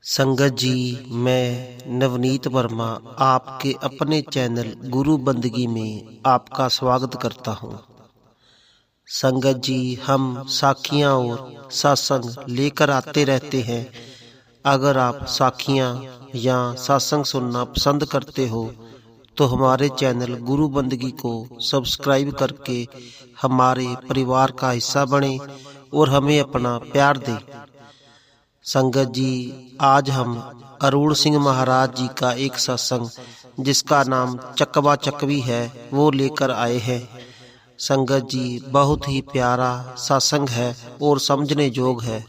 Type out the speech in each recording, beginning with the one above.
संगत जी, मैं नवनीत वर्मा आपके अपने चैनल गुरु बंदगी में आपका स्वागत करता हूँ। संगत जी, हम साखियाँ और सत्संग लेकर आते रहते हैं। अगर आप साखियाँ या सत्संग सुनना पसंद करते हो तो हमारे चैनल गुरु बंदगी को सब्सक्राइब करके हमारे परिवार का हिस्सा बने और हमें अपना प्यार दें। संगत जी, आज हम अरुण सिंह महाराज जी का एक सत्संग जिसका नाम चकवा चकवी है वो लेकर आए हैं। संगत जी, बहुत ही प्यारा सत्संग है और समझने योग है।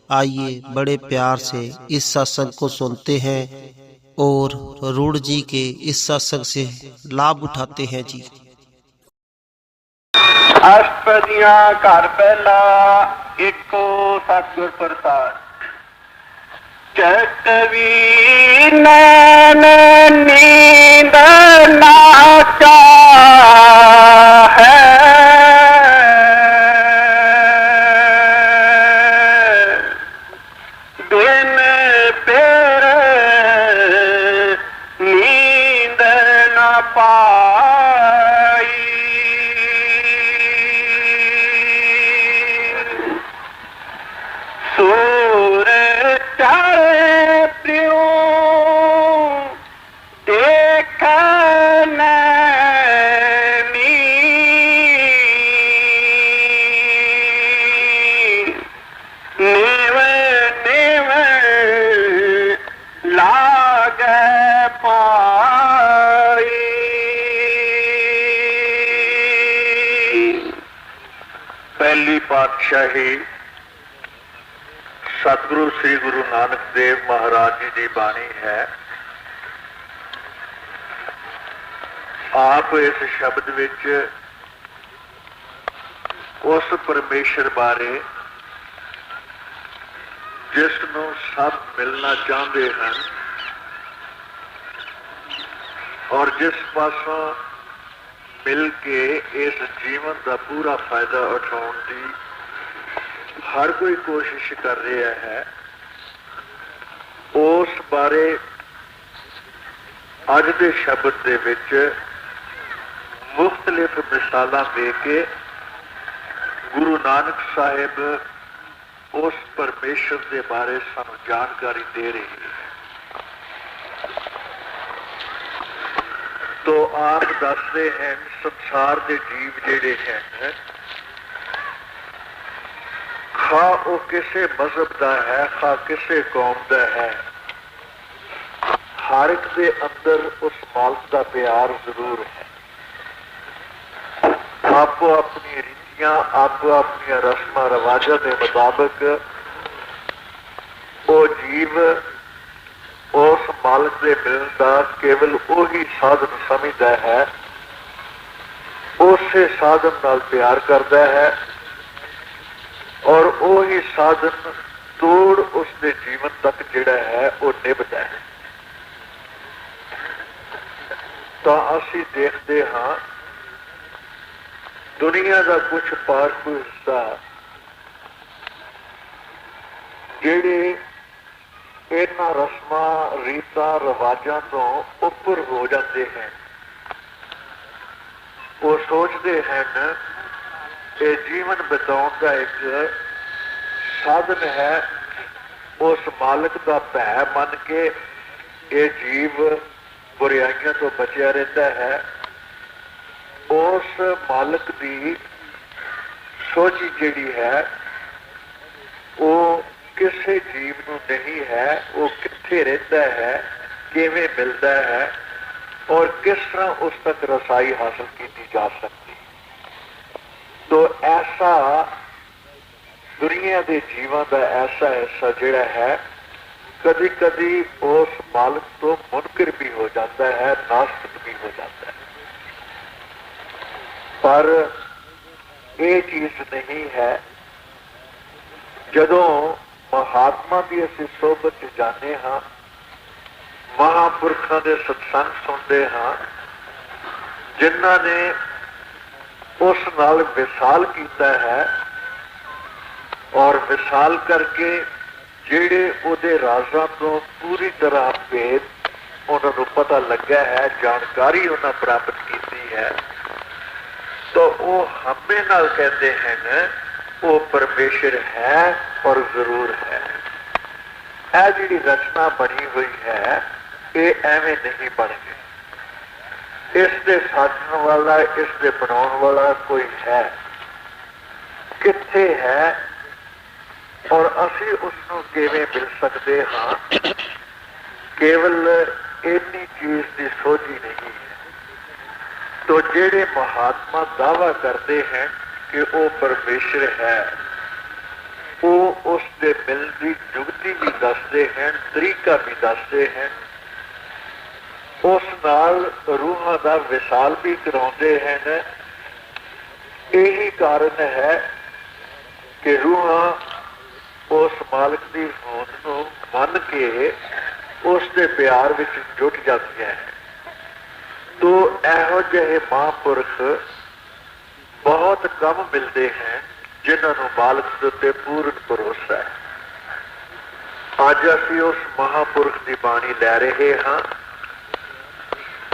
आइए बड़े प्यार से इस सत्संग को सुनते हैं और अरुण जी के इस सत्संग से लाभ उठाते हैं जी। अष्टपदियां घर पहला एको सतगुर प्रसाद। चकवी नैन नींद नाचा है, दिन पेर नींद न पाई। सूर चढ़े प्रियो देखन निव निव लाग पाई। पहली पातशाही सतगुरु श्री गुरु नानक देव महाराज जी की बाणी है। आप इस शब्द विच उस परमेश्वर बारे जिसनों सब मिलना चाहते हैं और जिस पासों मिल के इस जीवन का पूरा फायदा उठाने की हर कोई कोशिश कर रहा है, उस बारे अज के शब्द दे विच मुख्तलिफ मिसालां दे के गुरु नानक साहिब उस परमेश्वर के बारे सानू जानकारी दे रही है। तो आप दसते हैं संसार के जीव जेड़े हैं, खा वो किसे मजहब का है, खा किसे कौम का है, हर एक के अंदर उस मालिक का प्यार जरूर है। आपको अपनी रीतियां, आपको अपनी रस्म रिवाजा के मुताबिक वो जीव उस मालिक के मिलने का केवल वही साधन समझता है, उस साधन नाल प्यार करता है और वही साधन तोड़ उसके जीवन तक जिहड़ा है वो निभता है। तो असी देखते हाँ दुनिया का कुछ पारखू हिस्सा जिहड़े इन्हां रस्मां रीतां रिवाजां तो उपर हो जाते हैं। वो सोचते हैं ये जीवन बिताने का एक साधन है, उस मालिक का भय मन के ये जीव बुराइयों तो बचिया रहता है। उस मालिक की सोच जिहड़ी है वो किसी जीव नूं नहीं है, वो कित्थे रहता है, किवें मिलता है और किस तरह उस तक रसाई हासिल की जा सकती। तो ऐसा दुनिया के जीवन का ऐसा हिस्सा जिहड़ा है कभी कभी उस मालिक तो मुनकर भी हो जाता है, नास्तिक भी हो जाता है। पर यह चीज नहीं है। जदों महात्मा की असीं सोहबत जाने हाँ, महापुरखों के सत्संग सुनते हाँ, जिन्हां ने उस नाल विसाल किया है और विसाल करके ਜਿਹੜੇ ਉਹਦੇ ਰਾਜ਼ਾਂ ਤੋਂ ਪੂਰੀ ਤਰ੍ਹਾਂ ਭੇਦ ਉਹਨਾਂ ਨੂੰ ਪਤਾ ਲੱਗਾ ਹੈ, ਜਾਣਕਾਰੀ ਉਹਨਾਂ ਪ੍ਰਾਪਤ ਕੀਤੀ ਹੈ, ਤਾਂ ਉਹ ਹਮੇ ਨਾਲ ਕਹਿੰਦੇ ਹਨ ਉਹ ਪਰਮੇਸ਼ਰ ਹੈ ਔਰ ਜ਼ਰੂਰ ਹੈ। ਇਹ ਜਿਹੜੀ ਰਚਨਾ ਬਣੀ ਹੋਈ ਹੈ ਇਹ ਐਵੇਂ ਨਹੀਂ ਬਣ ਗਈ। ਇਸ ਦੇ ਸਾਜਣ ਵਾਲਾ, ਇਸ ਦੇ ਬਣਾਉਣ ਵਾਲਾ ਕੋਈ ਹੈ, ਕਿੱਥੇ ਹੈ ਔਰ ਅਸੀਂ ਉਸ ਨੂੰ ਕਿਵੇਂ ਮਿਲ ਸਕਦੇ ਹਾਂ? ਕੇਵਲ ਇੰਨੀ ਚੀਜ਼ ਦੀ ਸੋਝੀ ਨਹੀਂ ਹੈ। तो ਜਿਹੜੇ महात्मा दावा करते हैं कि वो परमेश्वर है, वो उसके मिलने की जुगती भी दसते हैं, तरीका भी दसते हैं, उस नाल रूहां का विसाल भी कराते हैं। यही कारण है कि रूहां उस मालिक की होंद नूं मन के उसके प्यार विच जुट जाती हैं। तो ਇਹੋ ਜਿਹੇ ਮਹਾਂਪੁਰਖ बहुत कम मिलते हैं जिन्हों ਨੂੰ ਮਾਲਕ ਦੇ ਉੱਤੇ ਪੂਰਨ ਭਰੋਸਾ ਹੈ। ਅੱਜ ਅਸੀਂ ਉਸ ਮਹਾਂਪੁਰਖ ਦੀ ਬਾਣੀ ਲੈ ਰਹੇ ਹਾਂ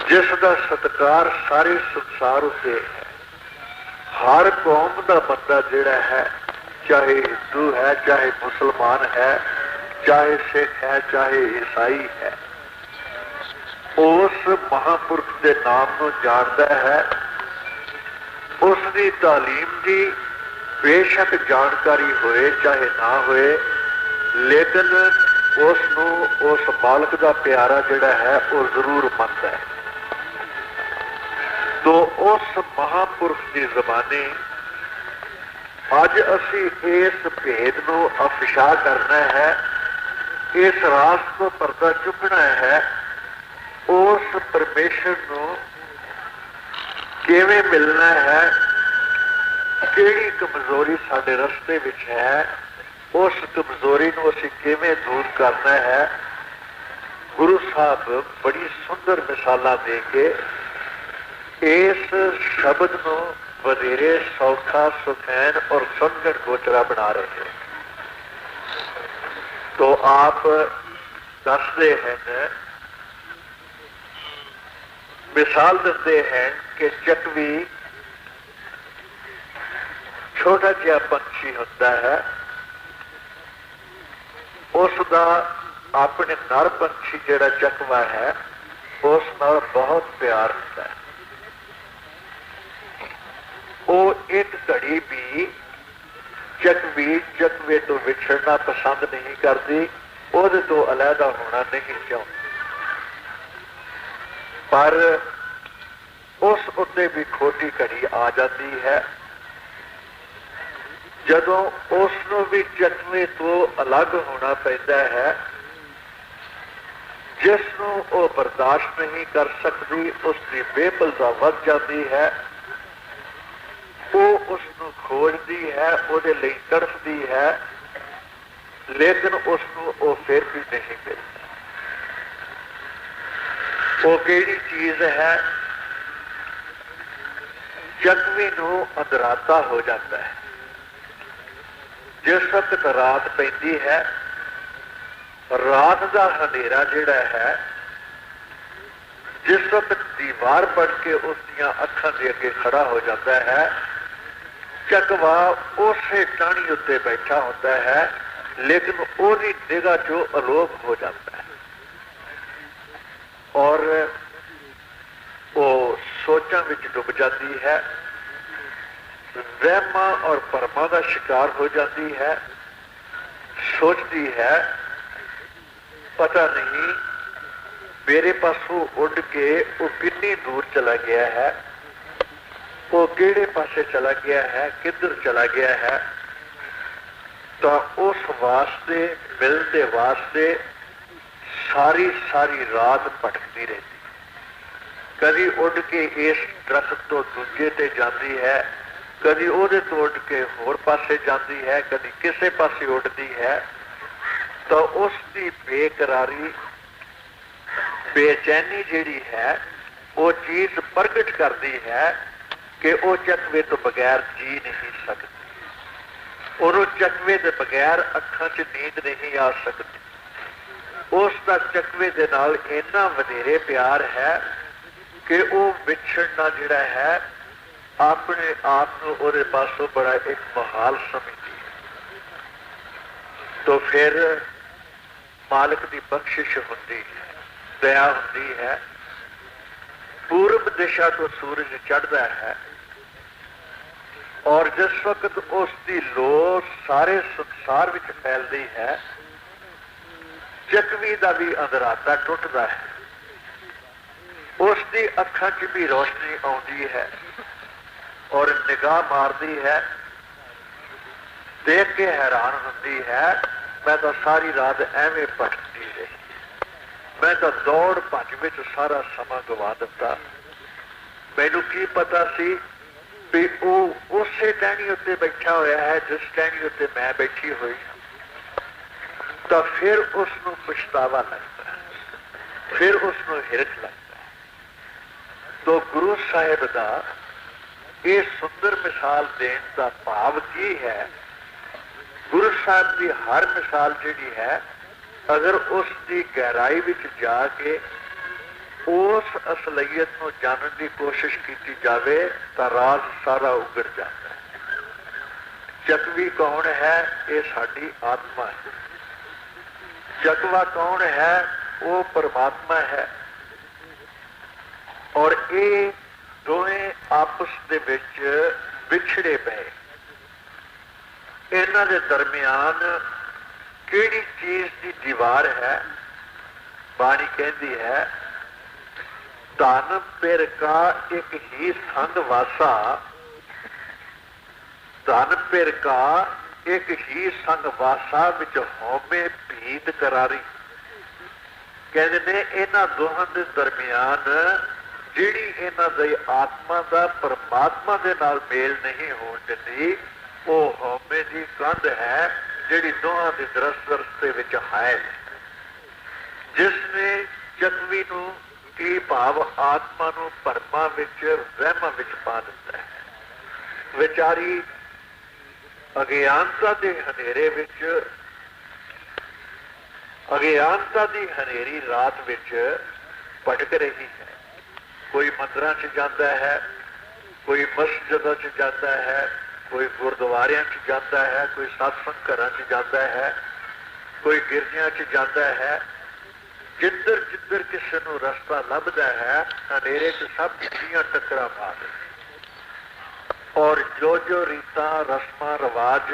ਜਿਸ ਦਾ ਸਤਿਕਾਰ ਸਾਰੇ ਸੰਸਾਰ ਉੱਤੇ ਹੈ। ਹਰ ਕੌਮ ਦਾ ਬੰਦਾ ਜਿਹੜਾ ਹੈ, ਚਾਹੇ ਹਿੰਦੂ ਹੈ, ਚਾਹੇ ਮੁਸਲਮਾਨ ਹੈ, ਚਾਹੇ ਸਿੱਖ ਹੈ, ਚਾਹੇ ਈਸਾਈ है, उस महापुरुष के नाम को जानता है। उसकी तालीम की बेशक जानकारी होए चाहे ना होए, लेकिन उसनू उस मालिक का प्यारा जिहड़ा है वो जरूर मनता है। तो उस महापुरुष की जबानी अज असी इस भेद को अफशा करना है, इस राज को पर्दा चुकना है। उस परमेश्वर को किवें मिलना है, किहड़ी कमजोरी साडे रस्ते विच है, उस कमजोरी को असीं किवें दूर करना है। गुरु साहब बड़ी सुंदर मिसालां दे के इस शब्द को वधेरे सौखा, सुखैन और समझण गोचरा बना रहे हैं। तो आप दसते हैं, मिसाल देते हैं कि चकवी छोटा जिहा पंछी होता है, उसका अपने नर पंछी जिहड़ा चकवा है उस नाल बहुत प्यार होता है। वो एक घड़ी भी चकवी चकवे तो विछड़ना पसंद नहीं करती, उहदे तो अलहदा होना नहीं चाहती। पर उस उत्ते भी खोटी घड़ी आ जाती है जदों उसनों भी चकवे तो अलग होना पैदा है, जिसनों वो बर्दाश्त नहीं कर सकती, उसकी बेबलता वध जाती है, वो उसनों खोजती है, उसदे लई तड़फती है, लेकिन उसनों वो फिर भी नहीं मिलती। वो केड़ी चीज है? चकवी नूं अंधराता हो जाता है। जिस वक्त रात पैंदी है, रात का अंधेरा जिहड़ा है, जिस वक्त दीवार बन के उसदियां अखां दे अगे खड़ा हो जाता है, चकवा उसे टाणी उत्ते बैठा होता है, लेकिन उसकी निगाह चो अलोप हो जाता है और वो सोचा विच डूब जाती है, वहमा और भरमा का शिकार हो जाती है। सोचती है पता नहीं मेरे पासों उड़ के वो कितनी दूर चला गया है, वो किहड़े पासे चला गया है, किधर चला गया है। तो उस वास्ते मिलते वास्ते सारी सारी रात भटकती रहती, कभी उड़ के इस दरख्त तो दूजे ते जाती है, कभी उहदे तो उड़ के होर पासे जाती है, कभी किसी पासे उड़ती है। तो उसकी बेकरारी, बेचैनी जिहड़ी है वो चीज प्रगट करती है कि वो चकवे तो बगैर जी नहीं सकती, और चकवे के बगैर ਬਗੈਰ ਅੱਖਾਂ 'ਚ ਨੀਂਦ ਨਹੀਂ ਆ ਸਕਦੀ। ਉਸ ਦਾ ਚਕਵੇ ਦੇ ਨਾਲ ਇੰਨਾ ਵਧੇਰੇ ਪਿਆਰ ਹੈ ਕਿ ਉਹ ਵਿਛੜਨਾ ਜਿਹੜਾ ਹੈ ਆਪਣੇ ਆਪ ਨੂੰ ਉਹਦੇ ਪਾਸੋਂ ਬੜਾ ਇੱਕ ਮਹਾਲ ਸਮਝਦੀ ਹੈ। तो फिर मालिक की बख्शिश होती है, दया होती है। पूर्व दिशा तो सूरज चढ़ता है और जिस वक्त उसकी लो सारे संसार में फैलती है, चकवी का भी अंधराता टुटता है, उसकी अखां च भी रोशनी आती है और निगाह मारती है, देख के हैरान होती है। मैं तो सारी रात एवें भटकती रही, मैं तो दौड़ भज विच सारा समा गवा दिता। मैनू की पता सी भी वो उसे टहनी उत्ते बैठा होया है जिस टहनी उत्ते मैं बैठी हुई हूं। तो फिर उसनू पछतावा लगता है, फिर उसनू हिरख लगता है। तो गुरु साहिब का ये सुंदर मिसाल देने का भाव की है? गुरु साहब की हर मिसाल जी है, अगर उसकी गहराई में जाके उस असलियत को जानने की कोशिश की जाए तो राज सारा उगड़ जाता है। चकवी कौन है? ये साडी आत्मा है। चकवा कौन है? वो परमात्मा है। और ये दोवें आपस दे विच विछड़े पे, इन्हां दे दरमियान किहड़ी चीज की दीवार है? बाणी कहती है, धन पिर का एक ही संग वासा, धन पिर का एक ही संग वासा विच होमे भीत करारी। कहते ने इन्हां दोहां दे दरमियान जिहड़ी इन्हां दी आत्मा दा परमात्मा दे नाल मेल नहीं होण दिंदी, वो होमे की कंध है जिहड़ी दोहां दे रस्ते विच है, जिसने चकवी नू की भाव आत्मा नू भरमा विच वहमां विच पा दिता है। विचारी अज्ञानता के हनेरे विच, अज्ञानता की हनेरी रात विच भटक रही है। कोई मंदिरां च जाता है, कोई मस्जिदां च जाता है, कोई गुरुद्वारियां च जाता है, कोई सत्संग घरां च जाता है, कोई गिरजियां च जाता है। जिधर जिधर किसी नूं रस्ता लभदा है, अंधेरे च सब चिड़ियां टकरा मारदे। और जो जो रीतां रस्मां रिवाज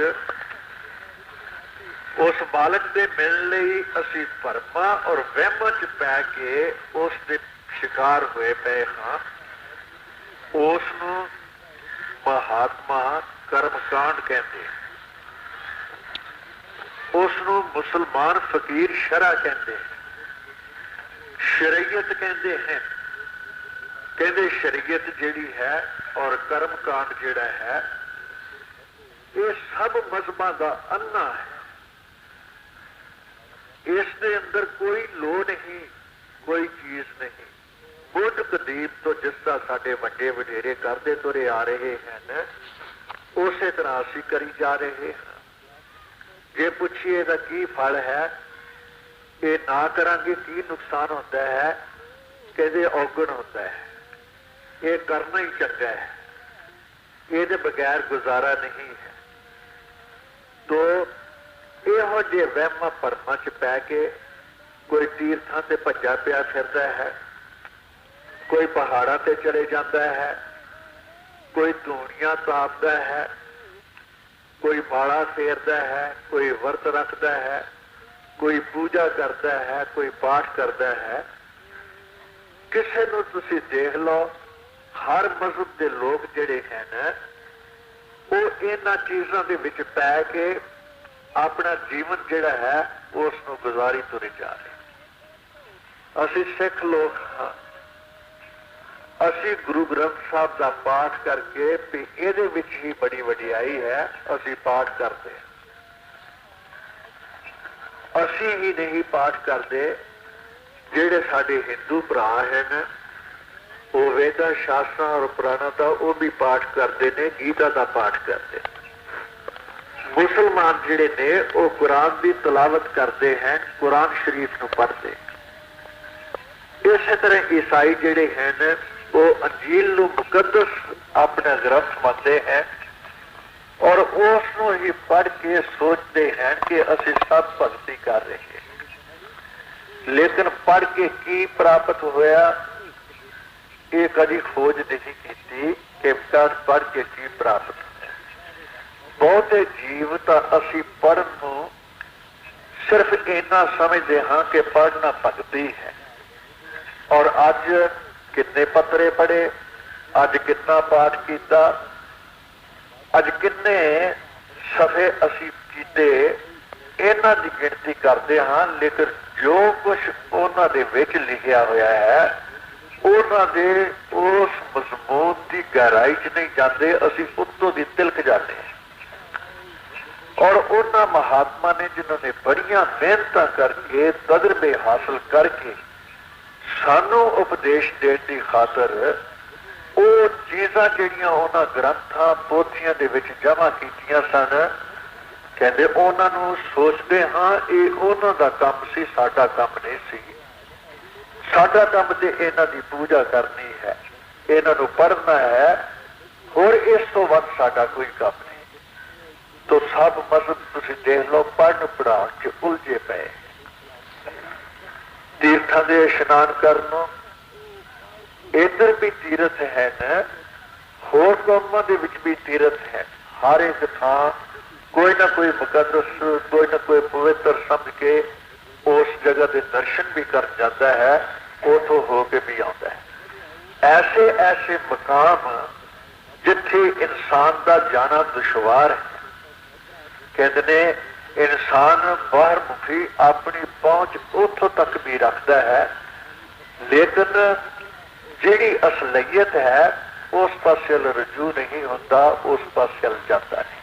उस मालक दे मिलण लई असीं भरमां और वहमां च पै के उस दे शिकार होए पे हां, उस नूं महात्मा कर्मकांड कहते, उसनू मुसलमान फकीर शरा कहते, शरीयत कहते हैं। कहते शरीयत जिहड़ी है और कर्मकांड जिहड़ा है, ये सब मजहबां दा अन्ना है। इस दे अंदर कोई लो नहीं, कोई चीज नहीं। बुद्ध कदीम तो जिसका साडे वड्डे वडेरे करते तुरे आ रहे हैं, उसे तरह असीं करी जा रहे हैं। जे पुछिए इहदा की फल है, ये ना करांगे की नुकसान होता है? कहते औगण होता है, ये करना ही चंगा है, ये बगैर गुजारा नहीं है। तो इहो जे वहमां भरमां च पै के कोई तीर्थां ते भज्जा पिया फिरदा है, कोई पहाड़ां ते चले जाता है, कोई धूनियां तापदा है, कोई माला फेरदा है, कोई वर्त रखता है, कोई पूजा करता है, कोई पाठ करता है। किसी नूं तुसीं देख लो, हर मजहब के लोग जिहड़े हैं वो इन्हां चीज़ां दे विच पै के अपना जीवन जिहड़ा है उसनूं गुजारी तुरे जा रहे। असीं सिख लोग हाँ, असीं गुरु ग्रंथ साहब का पाठ करके भी इहदे विच ही बड़ी वडियाई है, असीं पाठ करते हैं। असीं ही नहीं पाठ करते, जिहड़े साडे हिंदू भरा हैं वो वेदा शास्त्रां और पुराणों का वो भी पाठ करते हैं, गीता का पाठ करते हैं। मुसलमान जिहड़े ने वो कुरान की तलावत करते हैं, कुरान शरीफ को पढ़ते। इस तरह ईसाई जिहड़े हैं वो अंजील नूं मुकद्दस अपना ग्रंथ मानते हैं और उसनों ही पढ़ के सोचते हैं कि असीं सब भगती कर रहे हैं। लेकिन पढ़ के की प्राप्त होया ये कभी खोज नहीं की कि पढ़ के की प्राप्त होया। बहुते जीव तो असी पढ़न नूं सिर्फ इन्ना समझते हाँ कि पढ़ना भगती है। और अज कितने पत्रे पढ़े, अज कितना पाठ किया, अज किन्ने सफे असी कीते, इन्हां दी गिनती करते हाँ। लेकिन जो कुछ उन्हां दे विच लिखिया होया है उन्हां दे उस मजमून की गहराई च नहीं जाते, असी उत्तों दी तिलक जाते हैं। और उन्हां महात्मा ने जिन्होंने बड़ियां मेहनतां करके तजर्बे हासिल करके सानू उपदेश देने की खातर वो चीज़ां जिहड़ियां उन्हां ग्रंथां पोथियां दे विच जमा कीतियां सन, कहते उन्होंने सोचते हाँ ये उन्हों का काम सी, साडा काम नहीं सी। साडा काम तो इन्हां दी पूजा करनी है, इन्हां नूं पढ़ना है, और इस तो वध साडा कोई काम नहीं। तो सब मजहब तुसीं देख लो पढ़न पढ़ाउण च उलझे पे। तीर्थां दे इशनान करनो, इधर भी तीर्थ है न, होर कौमां दे विच भी तीर्थ है। हर एक थां कोई ना कोई मुकद्दस, कोई ना कोई पवित्र समझ के उस जगह के दर्शन भी कर जाता है, उथों होके भी आता है। ऐसे ऐसे मकाम जिथे इंसान का जाना दुश्वार है, कहते ने इंसान बाहर मुखी अपनी पहुंच उथों तक भी रखता है, लेकिन जिहड़ी असलियत है उस पासे रजू नहीं होता, उस पासे जाता है।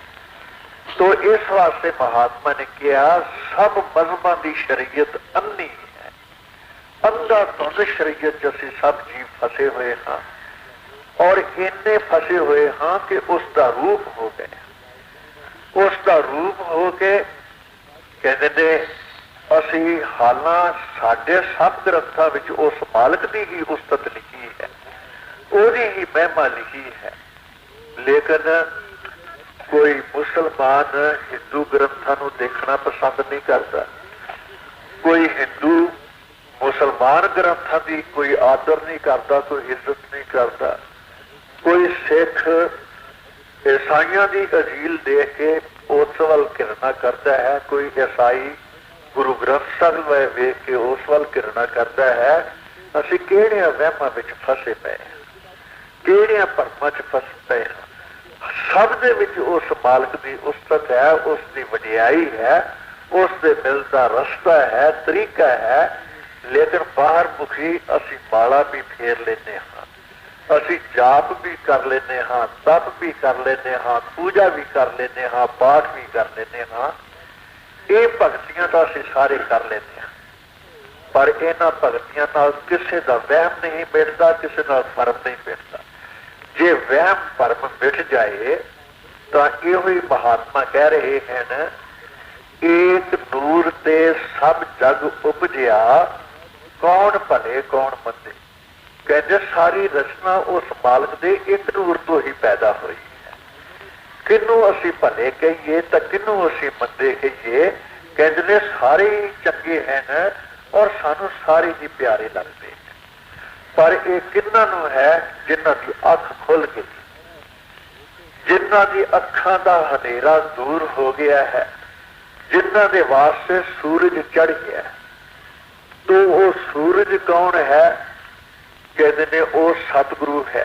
तो इस वास्ते महात्मा ने कहा सब मजहबां की शरीयत अन्नी है, अंधा धुंध शरीयत जैसे सब जीव फसे हुए हाँ, और इन्ने फसे हुए हाँ कि उसका रूप हो गए। उसका रूप हो के कहते ने असी हालां साडे सब ग्रंथां विच उस मालक की ही उस्तत लिखी है, ओदी ही महिमा लिखी है। लेकिन कोई मुसलमान हिंदू ग्रंथां नूं देखना पसंद नहीं करता, कोई हिंदू मुसलमान ग्रंथां की कोई आदर नहीं करता, कोई इज्जत नहीं करता, कोई सिख ईसाइयों की अजील देख के उस वल घृणा करता है, कोई ईसाई गुरु ग्रंथ साहिब वेख के उस वल घृणा करता है। असीं किहड़ियां वहमां विच फसे पे, किहड़ियां भरमां च फस पे हैं। सब दे विच उस मालक की उस्तत है, उसकी वडियाई है, उसके मिलता रस्ता है, तरीका है। लेकिन बाहर मुखी असी माला भी फेर लेने हाँ, असी जाप भी कर लेने हाँ, तप भी कर लेने हाँ, पूजा भी कर लेने हाँ, पाठ भी कर लेने हाँ। ये भगतियां तो असी सारे कर लेने हाँ, पर इन्हां भगतियां नाल किसी का वहम नहीं मिटता, किसी नाल फर्म नहीं मिटता। जे वहम भरम मिट जाए तो यो ही महात्मा कह रहे हैं न, एक नूर ते सब जग उपजिया, कौन भले कौन मंदे। कहते सारी रचना उस मालक दे एक नूर तो ही पैदा हुई है। किनू असी भले कहिए तो किनू असी मंदे कहिए, कहते सारे ही चंगे हैं और सानू सारे ही प्यारे लगते हैं। पर यह किन्ना नू है जिन्हां की अख खुल गई, जिन्हां की अखां दा हनेरा दूर हो गया है, जिन्हां दे वास्ते सूरज चढ़ गया। तो वो सूरज कौन है? कहते ने वो सतगुरु है,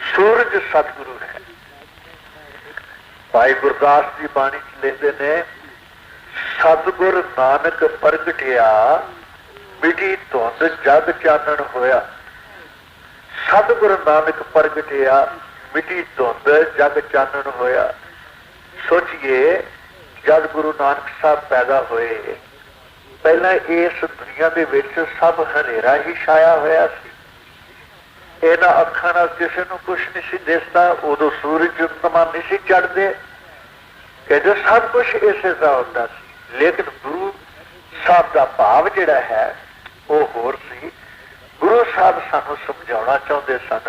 सूरज सतगुरु है। भाई गुरदास जी बाणी लिखते ने, सतगुर नानक प्रगटिया, मिटी धुंध जग चानन होया। सतगुर नानक प्रगटिया, मिटी धुंध जग चानन होया। सोचिए जब गुरु नानक साहब पैदा होए, पहला इस दुनिया दे विच सब हनेरा ही छाया होया सी। इन्हां अखां नाल किसी नूं कुछ नहीं सी दिसदा। उदों सूरज चंद्रमा नहीं सी चढ़दे, कहते सब कुछ इसे दा होता सी, लेकिन गुरु साहब का भाव जिहड़ा है वो होर सी। गुरु साहब सानू समझाना चाहते सन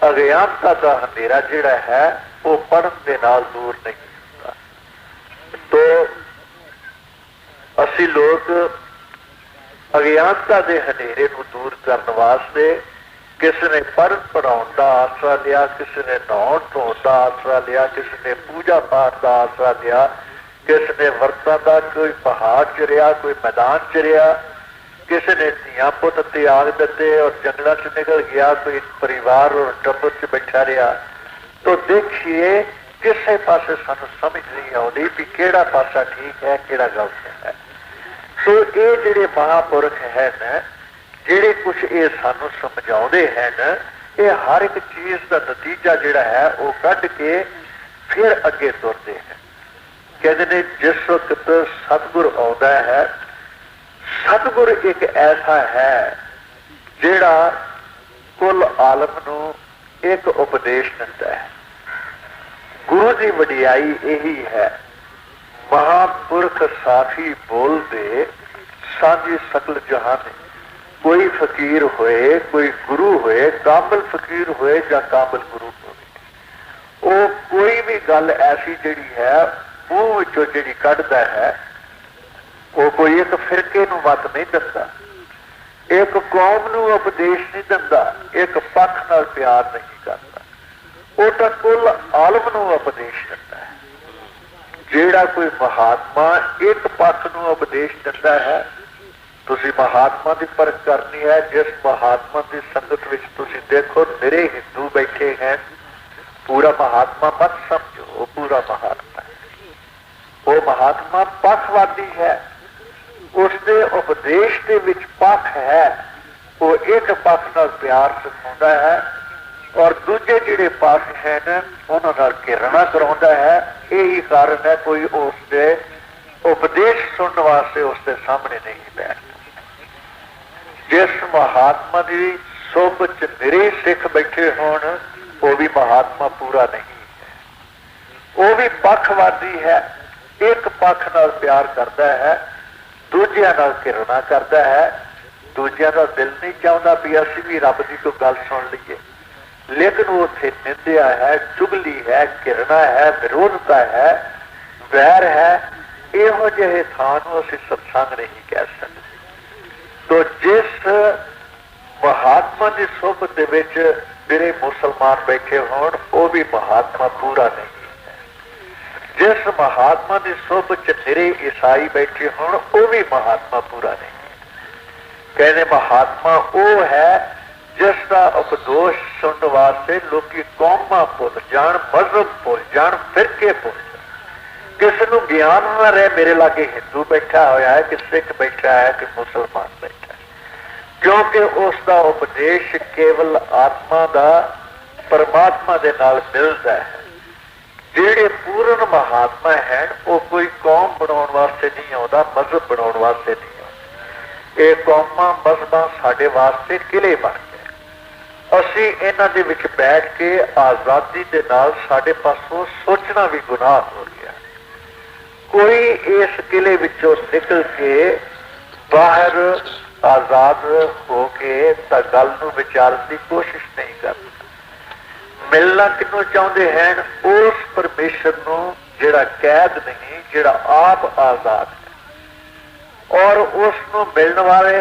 अज्ञानता का अंधेरा जिहड़ा है वो पढ़न दे नाल दूर नहीं होता। तो असी लोग अज्ञानता के हनेरे को दूर करने वास्ते किसी ने पढ़न पढ़ाने का आसरा लिया, किसी ने नहाउण धोण का आसरा लिया, किसी ने पूजा पाठ का आसरा लिया, किसी ने वर्तां का कोई पहाड़ चरिया, कोई मैदान चरिया, किसी ने धियां पुत त्याग दिते और जंगलों से निकल गया, कोई परिवार और टब्बर च बैठा रहा। तो देखिए किसी पासे सानू समझ नहीं आती भी केड़ा पासा ठीक है केड़ा गलत है। तो ये जिहड़े महापुरख है न जिहड़े कुछ ये सानू समझाउंदे हैं न, ये हर एक चीज का नतीजा जिहड़ा है वो कढ के फिर अगे तुरते हैं। कहते ने जिस वक्त सतगुर आउंदा है, सतगुर एक ऐसा है जिहड़ा कुल आलम नू एक उपदेश दिंदा है। गुरु की वडियाई यही है, महापुरख साखी बोल दे साझी सकल जहान। कोई फकीर होए, कोई गुरु होए, काबिल फकीर होए या काबिल गुरु होए, वो कोई भी गल ऐसी जिहड़ी है मुंह विचों जिहड़ी कढदा है वो कोई एक फिरके नूं मत नहीं दिंदा, एक कौम नूं उपदेश नहीं दिंदा, एक पक्ष नाल प्यार नहीं करता, वो तो कुल आलम नूं उपदेश दिंदा है। जिहड़ा कोई महात्मा एक पक्ष नूं उपदेश दिंदा है, तुसी महात्मा की परख करनी है। जिस महात्मा की संगत विच तुसी देखो मेरे हिंदू बैठे हैं, पूरा महात्मा मत समझो, वो पूरा महात्मा है, वो महात्मा पक्षवादी है, उसके उपदेश के विच पक्ष है, वो एक पक्ष नाल प्यार सिखाउंदा है और दूजे जिहड़े पक्ष हैं न उन्हां नाल घृणा कराउंदा है। यही कारण है कोई उसके उपदेश सुनने वास्ते उसके सामने नहीं बैठता। जिस महात्मा की सोभ च निरे सिख बैठे होण वो भी महात्मा पूरा नहीं है, वो भी पक्षवादी है, एक पक्ष नाल प्यार करता है, दूजिया नाल घृणा करता है, दूजिया का दिल नहीं चाहता भी असीं भी रब की कोई गल सुन लीए, लेकिन वो उत्थे निंदिया है, चुगली है, घृणा है, विरोधता है, वैर है। इहो जिहे थां नूं असीं सत्संग नहीं कह सकते। तो जिस महात्मा की सोबत दे विच मेरे मुसलमान बैठे होण वो भी महात्मा पूरा नहीं है, जिस महात्मा की सोबत च मेरे ईसाई बैठे होण वो भी महात्मा पूरा नहीं है। कहने महात्मा वो है जिसका उपदेश सुनने वास्ते लोग कौमां भुल जाण, मजहब भुल जाण, फिरके भुल जाण। किसी को ज्ञान ना रहे मेरे लागे हिंदू बैठा होया है कि सिख बैठा है कि मुसलमान बैठा है, क्योंकि उसका उपदेश केवल आत्मा का परमात्मा के नाल मिलता है। जिहड़े पूर्ण महात्मा हैं वो कोई कौम बनाउण वास्ते नहीं आउंदा, मजहब बनाउण वास्ते नहीं आउंदा। ये कौमां मजहबां साडे वास्ते किले बन गए। असीं इन्हां दे विच बैठ के आज़ादी दे नाल साडे पासों सोचना भी गुनाह हो गया। कोई इस किले विचों निकल के बाहर आजाद हो के गल नूं विचारन की कोशिश नहीं करता। मिलना किनों चाहते हैं? उस परमेश्वर नूं जिहड़ा कैद नहीं, जिहड़ा आप आजाद है, और उसनूं मिलने वाले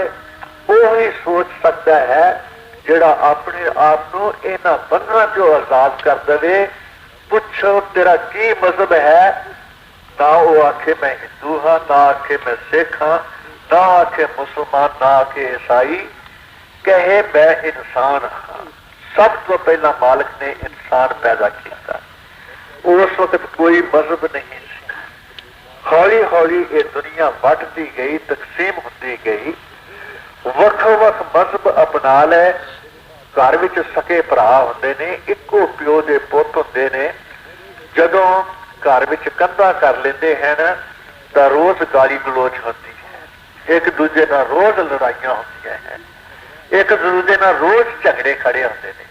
वही सोच सकता है जिहड़ा अपने आप नूं इन्हां बंधनां चों आजाद कर देवे। पुछो तेरा की मजहब है, ना वो आखे मैं हिंदू हाँ, ना आखे मैं सिख हाँ, ना आखे मुसलमान, ना आखे ईसाई, कहे मैं इंसान हाँ। सब तो पहला मालिक ने इंसान पैदा किया। उस वक्त कोई मजहब नहीं सी। हौली हौली ये दुनिया वटती गई, तकसीम होती गई, वक्खो वक्ख मजहब अपना ले। घर विच सके भरा हुंदे ने, इक्को प्यो दे पुत हुंदे ने। जदों घर विच कंधा कर लेंदे हैं तो रोज गाली गलोच होती है, एक दूजे नाल रोज लड़ाइयां होंदियां हैं, एक दूजे नाल रोज झगड़े खड़े होंदे ने।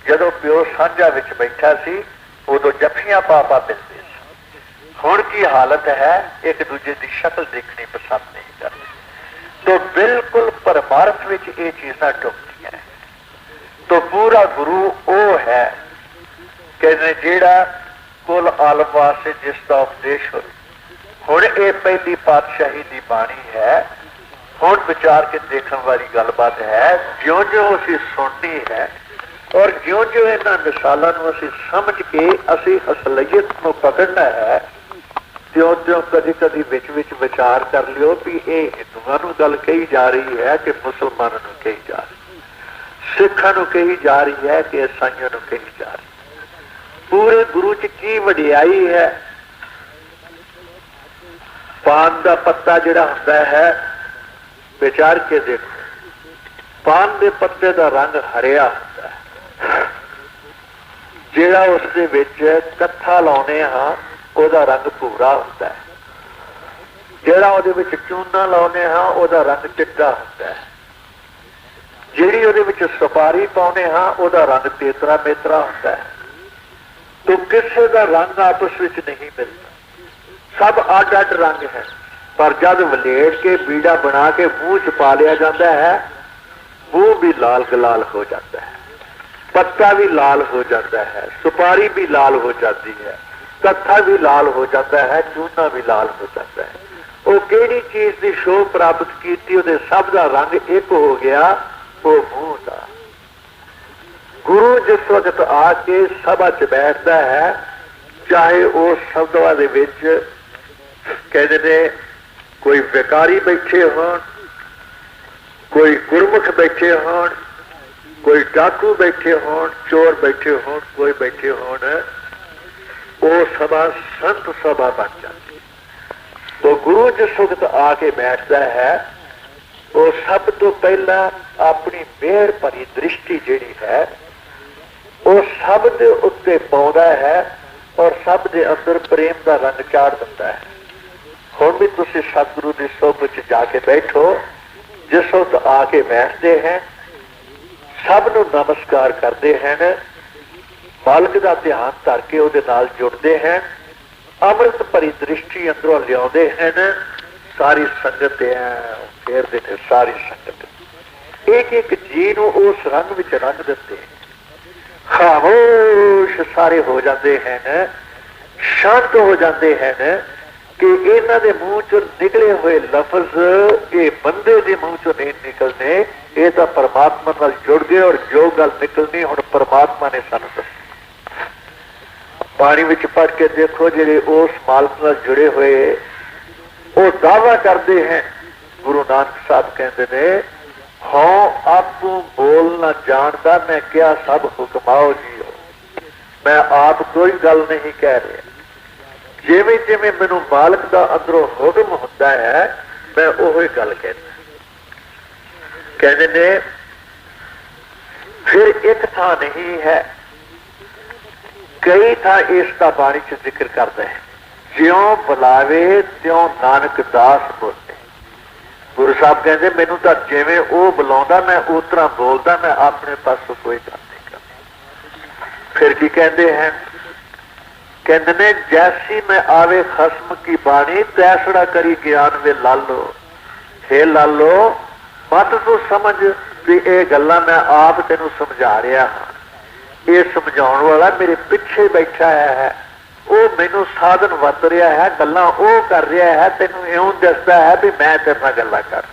जदों प्यो सांझा विच बैठा सी उदों जफ्फियां पा मिलदे सी। हुण की हालत है, एक दूजे की शक्ल देखनी पसंद नहीं करते। तो बिल्कुल परमार्थ विच ये चीज़ां ढुकदियां हैं। तो पूरा गुरु वो है कहने जेड़ा कुल आलम वास्ते जिसका उपदेश हो। हुण ये पहली पातशाही की बाणी है। हुण विचार के देखने वाली गलबात है, ज्यों ज्यों असीं सुननी है और ज्यों ज्यों इन्हां मिसालां नूं असीं समझ के असीं असलियत नूं पकड़ना है, त्यों त्यों कदी कदी विच विच विचार कर लियो भी ये हिंदुआं नूं गल कही जा रही है कि मुसलमानां नूं कही जा रही, सिखां नूं कही जा रही है कि ईसाइयां नूं कही जा रही। पूरे गुरु च की वडियाई है। पान का पत्ता जिहड़ा हुंदा है, विचार के देखो, पान के पत्ते का रंग हरिया होता है, जिहड़ा उसदे विच कत्था लाउने हां ओहदा रंग भूरा होता है, जिहड़ा उहदे विच चूना लाउने हां ओहदा रंग चिट्टा होता है, जिहड़ी उहदे विच सुपारी पाउने हां ओहदा रंग तेतरा मेतरा होता है। तो किसी का रंग आपस में नहीं मिलता, सब अड अड रंग है। पर जब वलेट के बीड़ा बना के मुंह च पा लिया जाता है, मुंह भी लाल गलाल हो जाता है, पत्ता भी लाल हो जाता है, सुपारी भी लाल हो जाती है, कत्था भी लाल हो जाता है, चूना भी लाल हो जाता है। वो केड़ी चीज की शोभ प्राप्त की, सब का रंग एक हो गया, वो मुंह का। गुरु जिस वक्त आके सभा च बैठता है, चाहे वो सभा दे विच कहते ने कोई विकारी बैठे होण, कोई गुरमुख बैठे होण, कोई डाकू बैठे होण, चोर बैठे होण, कोई बैठे होण, वो सभा संत सभा बन जाती है। तो गुरु जिस वक्त आके बैठता है, वो सब तो पहला अपनी मेहर भरी दृष्टि जिहड़ी है वो सब दे उत्ते पाउंदा है और सब दे अंदर प्रेम का रंग चाड़ दिंदा है। हुण भी तुसीं सतगुरु की सोहबत च जाके बैठो, जिस वक्त आके बैठते हैं सब नूं नमस्कार करते हैं, मालक का ध्यान धर के उहदे नाल जुड़ते हैं, अमृत भरी दृष्टि अंदरों लियाउंदे हैं, सारी संगत फेरदे ने, सारी संगत एक एक जी नूं उस रंग विच रंग दिंदे हैं। खामोश सारे हो जाते हैं, शांत हो जाते हैं कि इन्हां दे मुंह चों निकले हुए लफज ये बंदे दे मुंह चों नहीं निकलने, ये तो परमात्मा नाल जुड़ गए और जो गल निकलनी हुण परमात्मा ने सानूं दस्सी। पानी विच पढ़ के देखो, जिहड़े उस मालक नाल जुड़े हुए वो दावा करते हैं। गुरु नानक साहब कहते ने, हाँ आपू बोलना जानता, मैं क्या सब हुक्माओ जी हो, मैं आप कोई गल नहीं कह रहा, जिवें जिवें मैनू मालक का अंदरों हुक्म होता है मैं ओही गल कहना। कहते ने फिर एक था नहीं है, कई था इसका बाणी च जिक्र करता है, ज्यों बुलावे त्यों नानक दास बोले। गुरु साहब कहते मैनू तो जिवें वो बुलाउंदा मैं उस तरह बोलता, मैं अपने पासों कोई गल नहीं करता। फिर की कहते हैं, कहते ने जैसी मैं आवे खस्म की बाणी तैसड़ा करी ज्ञान वे लालो। हे लालो मत तू समझ भी ये गल्लां मैं आप तेनू समझा रहा हाँ, ये समझाउण वाला मेरे पिछे बैठा है, वो मैनू साधन वरत रहा है, गल्लां वो कर रहा है, तेनू इउं दसदा है भी मैं तेरे नाल गल्लां कर।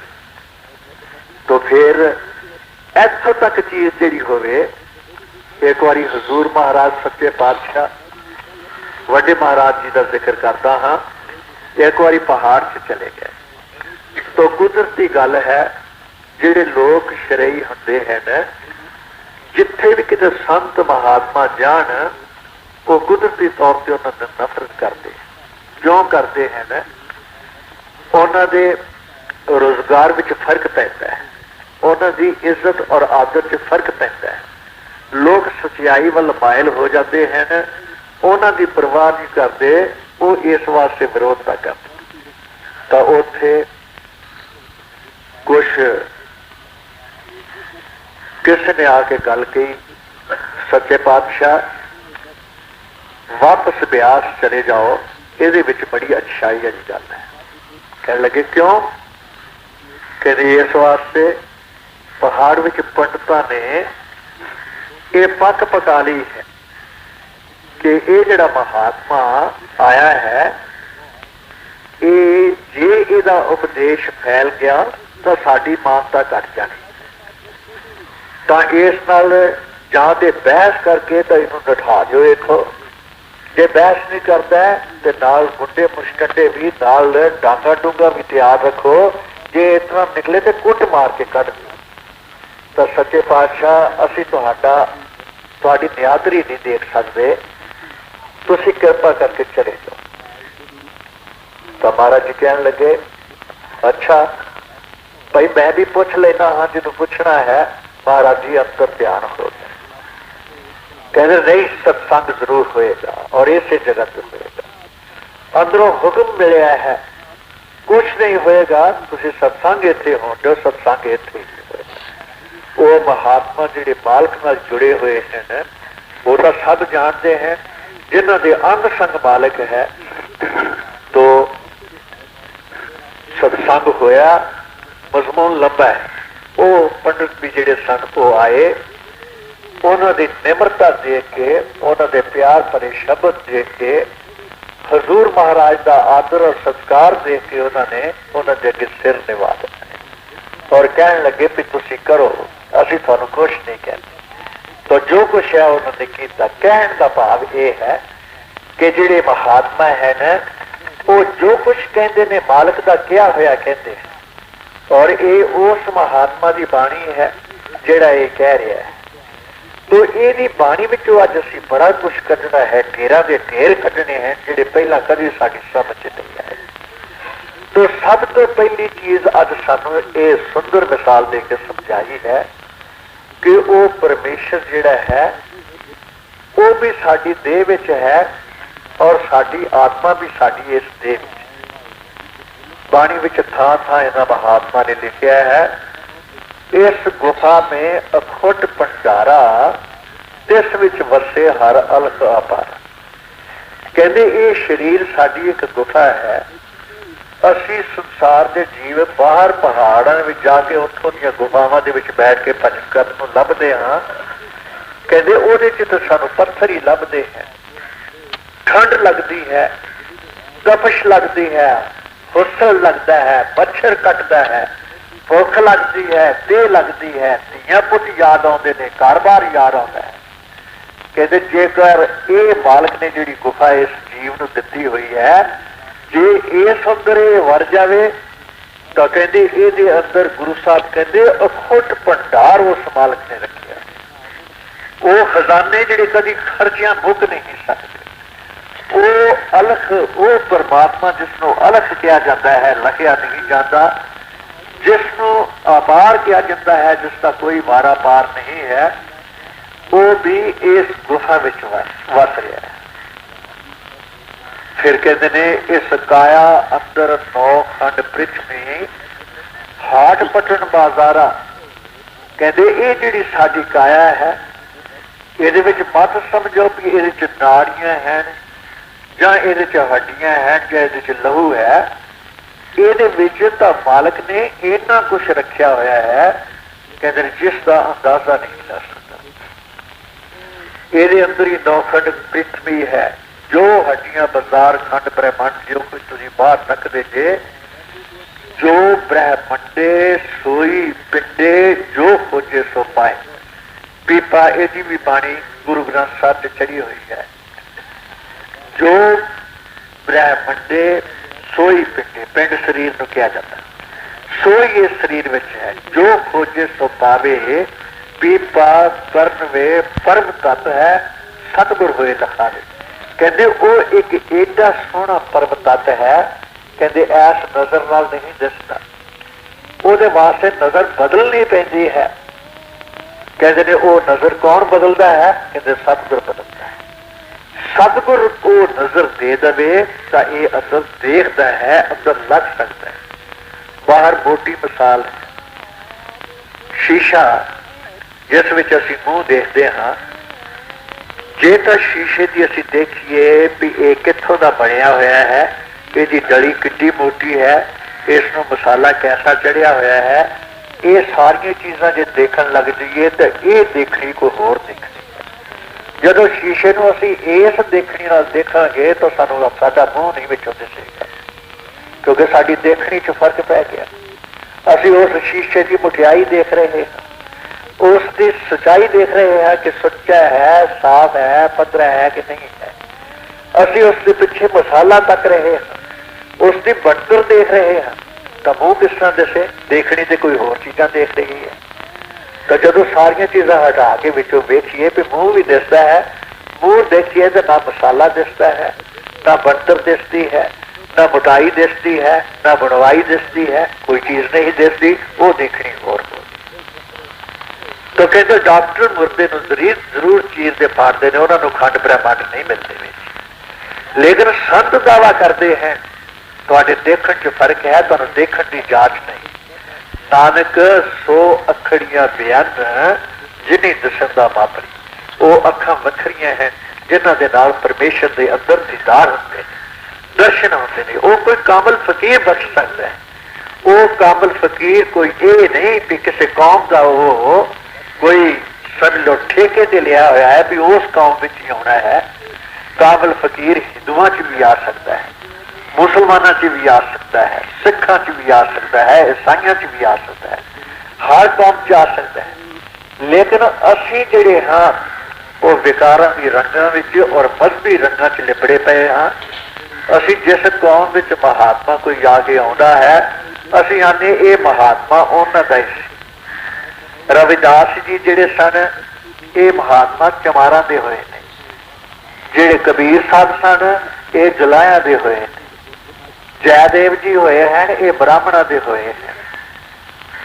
तो फिर इत्थों तक चीज जिहड़ी होवे, एक बारी हजूर महाराज सच्चे पातशाह वड्डे महाराज जी का जिक्र करता हाँ, एक बारी पहाड़ से चले गए। तो कुदरती गल है, जिहड़े लोग शरई हुंदे हैं, जिथे भी किते संत महात्मा जान, वो कुदरती तौर पर उन्होंने नफरत करते हैं। क्यों करते हैं ना, उन्होंने रोजगार में फर्क पैदा है, उन्होंने इज्जत और आदत च फर्क पैदा है, लोग सच्चाई वाल मायल हो जाते हैं, उन्होंने परवाह नहीं करते, वो इस वास्ते विरोध ना करते। तो उथे कुछ किसी ने आके गल कही, सच्चे पातशाह वापस ब्यास चले जाओ, ਇਹਦੇ ਵਿੱਚ ਬੜੀ अच्छाई वाली गल है। कहने लगे क्यों? कहते इस वास्ते पहाड़ विच पंडितां ने ये पक पका ली है कि ये जिहड़ा महात्मा आया है, ये जे इहदा उपदेश फैल गया तो साडी मानता घट जानी, तो इस नाल जां ते बहस करके तो इनू नठा जो। देखो जे बहस नहीं करता तो नाल गुंडे मुशकंडे भी, नाल डांगा डूंगा भी तैयार रखो, जे इतना निकले तो कुट मार के कढ़ दो। तो सच्चे पातशाह असी तुहाडी नियादरी नहीं देख सकते, तुसी कृपा करके चले जाओ। तो महाराज जी कहने लगे अच्छा भाई मैं भी पूछ लेना हाँ जिन्हों पूछना है। महाराज जी अंतर ध्यान हो गया, कहते नहीं सत्संग जरूर होएगा और इसे जगह पे होएगा। अंदरों हुक्म मिलया है कुछ नहीं होएगा, तुसी सत्संग इत्थे हो जो सत्संग इत्थे ही होएगा। वो महात्मा जिहड़े मालक नाल जुड़े हुए हैं वो तो सब जानते हैं, जिन्हां दे अंग संग मालक है। तो सत्संग होया, मजमून लंबा है। वो पंडित भी जिहड़े सन वो आए, उन्होंने निमरता देख के, उन्होंने प्यार भरे शब्द देख के, हजूर महाराज का आदर और सत्कार देख के उन्होंने अगे सिर निवा दिया और कहने लगे भी तुसी करो, असी तुहानू कुछ नहीं कहते। तो जो कुछ है उन्होंने किया। कहने का भाव यह है कि जिहड़े महात्मा है ना, वो जो कुछ कहते ने मालक का किया होया कहते हैं, और ये उस महात्मा की बाणी है जिहड़ा ये कह रहा है। तो ये बाणी विचों अज असीं बड़ा कुछ कढ़ना है, ढेरां दे ढेर कढ़ने हैं जिहड़े पहला कभी साडी समझ नहीं आए। तो सब तो पहली चीज अज सानू ये सुंदर मिसाल दे के समझाई है कि वो परमेश्वर जिहड़ा है वो भी साडी देह विच है और साडी आत्मा भी साडी इस देह विच। बाणी विच थां थां इन्हां महात्मा ने लिखिया है, इस गुफा में अखुट भंडारा, तिस विच वसे हर अलख अपार। कहते ये शरीर साडी एक गुफा है। असी संसार के जीव बाहर पहाड़ों में जाके उतों दी गुफावां दे विच बैठ के भजन करन नूं लभदे हां। कहते उहदे च तां सानूं पत्थर ही लभदे हैं। ठंड लगती है, तपश लगती है, हुसल लगता है, मच्छर कटता है, भुख लगती है, देह लगती है, धीआं पुत याद आउंदे ने, घर बार याद आता है। कहते जेकर ये मालक ने जिहड़ी गुफा इस जीव नूं दित्ती हुई है, जे इस अंदर वड़ जावे तो कहते ये अंदर गुरु साहब कहते अखुट भंडार उस मालक ने रखिया। वो खजाने जिहड़े कदी खर्चियां मुक नहीं सकते। वो अलख, वो परमात्मा जिसनों अलख किया जाता है, लखिया नहीं जाता, जिसनों अपार किया जाता है, जिसका कोई मारा पार नहीं है, वो भी इस गुफा में वस रहा है। फिर कहते ने इस काया अंदर 9 खंड पृथ्वी हाट पटन बाजारा। कहते ये जिहड़ी साडी काया है, इहदे विच मत समझो कि इहदे च नाड़ियां हैं जां इहदे च हड्डियां हैं जां इहदे च लहू है। इहदे विच तां मालक ने इन्ना कुछ रखिया होया है, कहते जिसका अंदाजा नहीं लग सकता। इहदे अंदर ही 9 खंड पृथ्वी है, जो हड्डियां बाजार खंड ब्रह्मंड जो कुछ तुसीं बाहर रखदे जे, जो ब्रह्मंडे सोई पिंडे जो खोजे सो पाए। पीपा यदि भी बाणी गुरु ग्रंथ साहब से चढ़ी हुई है। जो ब्रह्मंडे सोई पिंडे, पिंड शरीर को किया जाता, सोई इस शरीर में है, जो खोजे सो पावे। पीपा कर्ण वे परम तत्व है, सतगुर हुए लखावे। कहते वो एक एडा सोहना परम तत्व है, कहते ऐस नजर नाल नहीं दिसता, ਉਹਦੇ वास्ते नजर बदलनी पैंदी है। कहते ने वो नजर कौन बदलता है? कहते सतगुर बदलता है। सतगुर को नजर दे दे तो ये अंदर देखता है, अंदर लग सकता है। बाहर मोटी मिसाल है, शीशा जिस विच असीं मूँह देखते हाँ, ਜੇ ਤਾਂ ਸ਼ੀਸ਼ੇ ਦੀ ਅਸੀਂ ਦੇਖੀਏ ਵੀ ਇਹ ਕਿੱਥੋਂ ਦਾ ਬਣਿਆ ਹੋਇਆ ਹੈ, ਇਹਦੀ ਡਲੀ ਕਿੱਡੀ ਮੋਟੀ ਹੈ, ਇਸ ਨੂੰ ਮਸਾਲਾ ਕੈਸਾ ਚੜਿਆ ਹੋਇਆ ਹੈ, ਇਹ ਸਾਰੀਆਂ ਚੀਜ਼ਾਂ ਜੇ ਦੇਖਣ ਲੱਗ ਜਾਈਏ ਤਾਂ ਇਹ ਦੇਖਣੀ ਕੋਈ ਹੋਰ ਦੇਖਣੀ। ਜਦੋਂ ਸ਼ੀਸ਼ੇ ਨੂੰ ਅਸੀਂ ਇਸ ਦੇਖਣੀ ਨਾਲ ਦੇਖਾਂਗੇ ਤਾਂ ਸਾਨੂੰ ਸਾਡਾ ਮੂੰਹ ਨਹੀਂ ਵਿੱਚੋਂ ਦਿਸੇਗਾ, ਕਿਉਂਕਿ ਸਾਡੀ ਦੇਖਣੀ 'ਚ ਫਰਕ ਪੈ ਗਿਆ। ਅਸੀਂ ਉਸ ਸ਼ੀਸ਼ੇ ਦੀ ਮੁਠਿਆਈ ਦੇਖ ਰਹੇ ਹਾਂ, ਉਸ ਦੀ ਸੱਚਾਈ ਦੇਖ ਰਹੇ ਹਾਂ ਕਿ ਸੱਚਾ ਹੈ, ਸਾਫ਼ ਹੈ, ਪੱਧਰਾ ਹੈ ਕਿ ਨਹੀਂ ਹੈ। ਅਸੀਂ ਉਸ ਦੇ ਪਿੱਛੇ ਮਸਾਲਾ ਤੱਕ ਰਹੇ ਹਾਂ, ਉਸ ਦੀ ਬਣਤਰ ਦੇਖ ਰਹੇ ਹਾਂ, ਤਾਂ ਮੂੰਹ ਕਿਸ ਤਰ੍ਹਾਂ ਦਿਸੇ? ਦੇਖਣੀ ਤੇ ਕੋਈ ਹੋਰ ਚੀਜ਼ਾਂ ਦੇਖ ਰਹੀ ਹੈ। ਤਾਂ ਜਦੋਂ ਸਾਰੀਆਂ ਚੀਜ਼ਾਂ ਹਟਾ ਕੇ ਵਿੱਚੋਂ ਵੇਖੀਏ ਵੀ ਮੂੰਹ ਵੀ ਦਿਸਦਾ ਹੈ, ਮੂੰਹ ਦੇਖੀਏ ਤਾਂ ਨਾ ਮਸਾਲਾ ਦਿਸਦਾ ਹੈ, ਨਾ ਬਣਤਰ ਦਿਸਦੀ ਹੈ, ਨਾ ਮੋਟਾਈ ਦਿਸਦੀ ਹੈ, ਨਾ ਬਣਵਾਈ ਦਿਸਦੀ ਹੈ, ਕੋਈ ਚੀਜ਼ ਨਹੀਂ ਦਿਸਦੀ, ਉਹ ਦੇਖਣੀ ਹੋਰ ਹੋ। ਤਾਂ ਕਹਿੰਦੇ ਡਾਕਟਰ ਮੁਰਦੇ ਨੂੰ ਜ਼ਰੂਰ ਚੀਰਦੇ ਪਾੜਦੇ ਨੇ, ਉਹਨਾਂ ਨੂੰ ਖੰਡ ਬ੍ਰਹਿਮੰਡ ਨਹੀਂ ਮਿਲਦੇ ਵਿੱਚ। ਲੇਕਿਨ ਸੰਤ ਦਾਵਾ ਕਰਦੇ ਹੈ ਤੁਹਾਡੇ ਦੇਖਣ 'ਚ ਫਰਕ ਹੈ, ਤੁਹਾਨੂੰ ਦੇਖਣ ਦੀ ਜਾਂਚ ਨਹੀਂ। ਨਾਨਕ 100 ਅੱਖੜੀਆਂ ਬਿਆਨ ਜਿਨੀ ਦਸਣ ਦਾ ਮਾਪਰੀ, ਉਹ ਅੱਖਾਂ ਵੱਖਰੀਆਂ ਹੈ ਜਿਨ੍ਹਾਂ ਦੇ ਨਾਲ ਪਰਮੇਸ਼ਰ ਦੇ ਅੰਦਰ ਦੀਦਾਰ ਹੁੰਦੇ ਨੇ, ਦਰਸ਼ਨ ਹੁੰਦੇ ਨੇ। ਉਹ ਕੋਈ ਕਾਮਲ ਫਕੀਰ ਬਚ ਸਕਦਾ ਹੈ। ਉਹ ਕਾਮਲ ਫਕੀਰ ਕੋਈ ਇਹ ਨਹੀਂ ਵੀ ਕਿਸੇ ਕੌਮ ਦਾ ਉਹ ਕੋਈ ਸਮਝ ਲਓ ਠੇਕੇ ਤੇ ਲਿਆ ਹੋਇਆ ਹੈ ਵੀ ਉਸ ਕੌਮ ਵਿੱਚ ਹੀ ਆਉਣਾ ਹੈ। ਕਾਮਲ ਫਕੀਰ ਹਿੰਦੂਆਂ 'ਚ ਵੀ ਆ ਸਕਦਾ ਹੈ, ਮੁਸਲਮਾਨਾਂ 'ਚ ਵੀ ਆ ਸਕਦਾ ਹੈ, ਸਿੱਖਾਂ 'ਚ ਵੀ ਆ ਸਕਦਾ ਹੈ, ਈਸਾਈਆਂ 'ਚ ਵੀ ਆ ਸਕਦਾ ਹੈ, ਹਰ ਕੌਮ 'ਚ ਆ ਸਕਦਾ ਹੈ। ਲੇਕਿਨ ਅਸੀਂ ਜਿਹੜੇ ਹਾਂ ਉਹ ਵਿਕਾਰਾਂ ਦੀ ਰੰਗਾਂ ਵਿੱਚ ਔਰ ਮਜ਼ਹਬੀ ਰੰਗਾਂ 'ਚ ਲਿਬੜੇ ਪਏ ਹਾਂ। ਅਸੀਂ ਜਿਸ ਕੌਮ ਵਿੱਚ ਮਹਾਤਮਾ ਕੋਈ ਆ ਕੇ ਆਉਂਦਾ ਹੈ, ਅਸੀਂ ਆਨੇ ਇਹ ਮਹਾਤਮਾ ਉਹਨਾਂ ਦਾ ਹੀ ਸੀ। ਰਵਿਦਾਸ ਜੀ ਜਿਹੜੇ ਸਨ ਇਹ ਮਹਾਤਮਾ ਚਮਾਰਾਂ ਦੇ ਹੋਏ ਨੇ, ਜਿਹੜੇ ਕਬੀਰ ਸਾਹਿਬ ਸਨ ਇਹ ਜਲਾਇਆਂ ਦੇ ਹੋਏ ਨੇ, ਜੈਦੇਵ ਜੀ ਹੋਏ ਹਨ ਇਹ ਬ੍ਰਾਹਮਣਾਂ ਦੇ ਹੋਏ ਹਨ,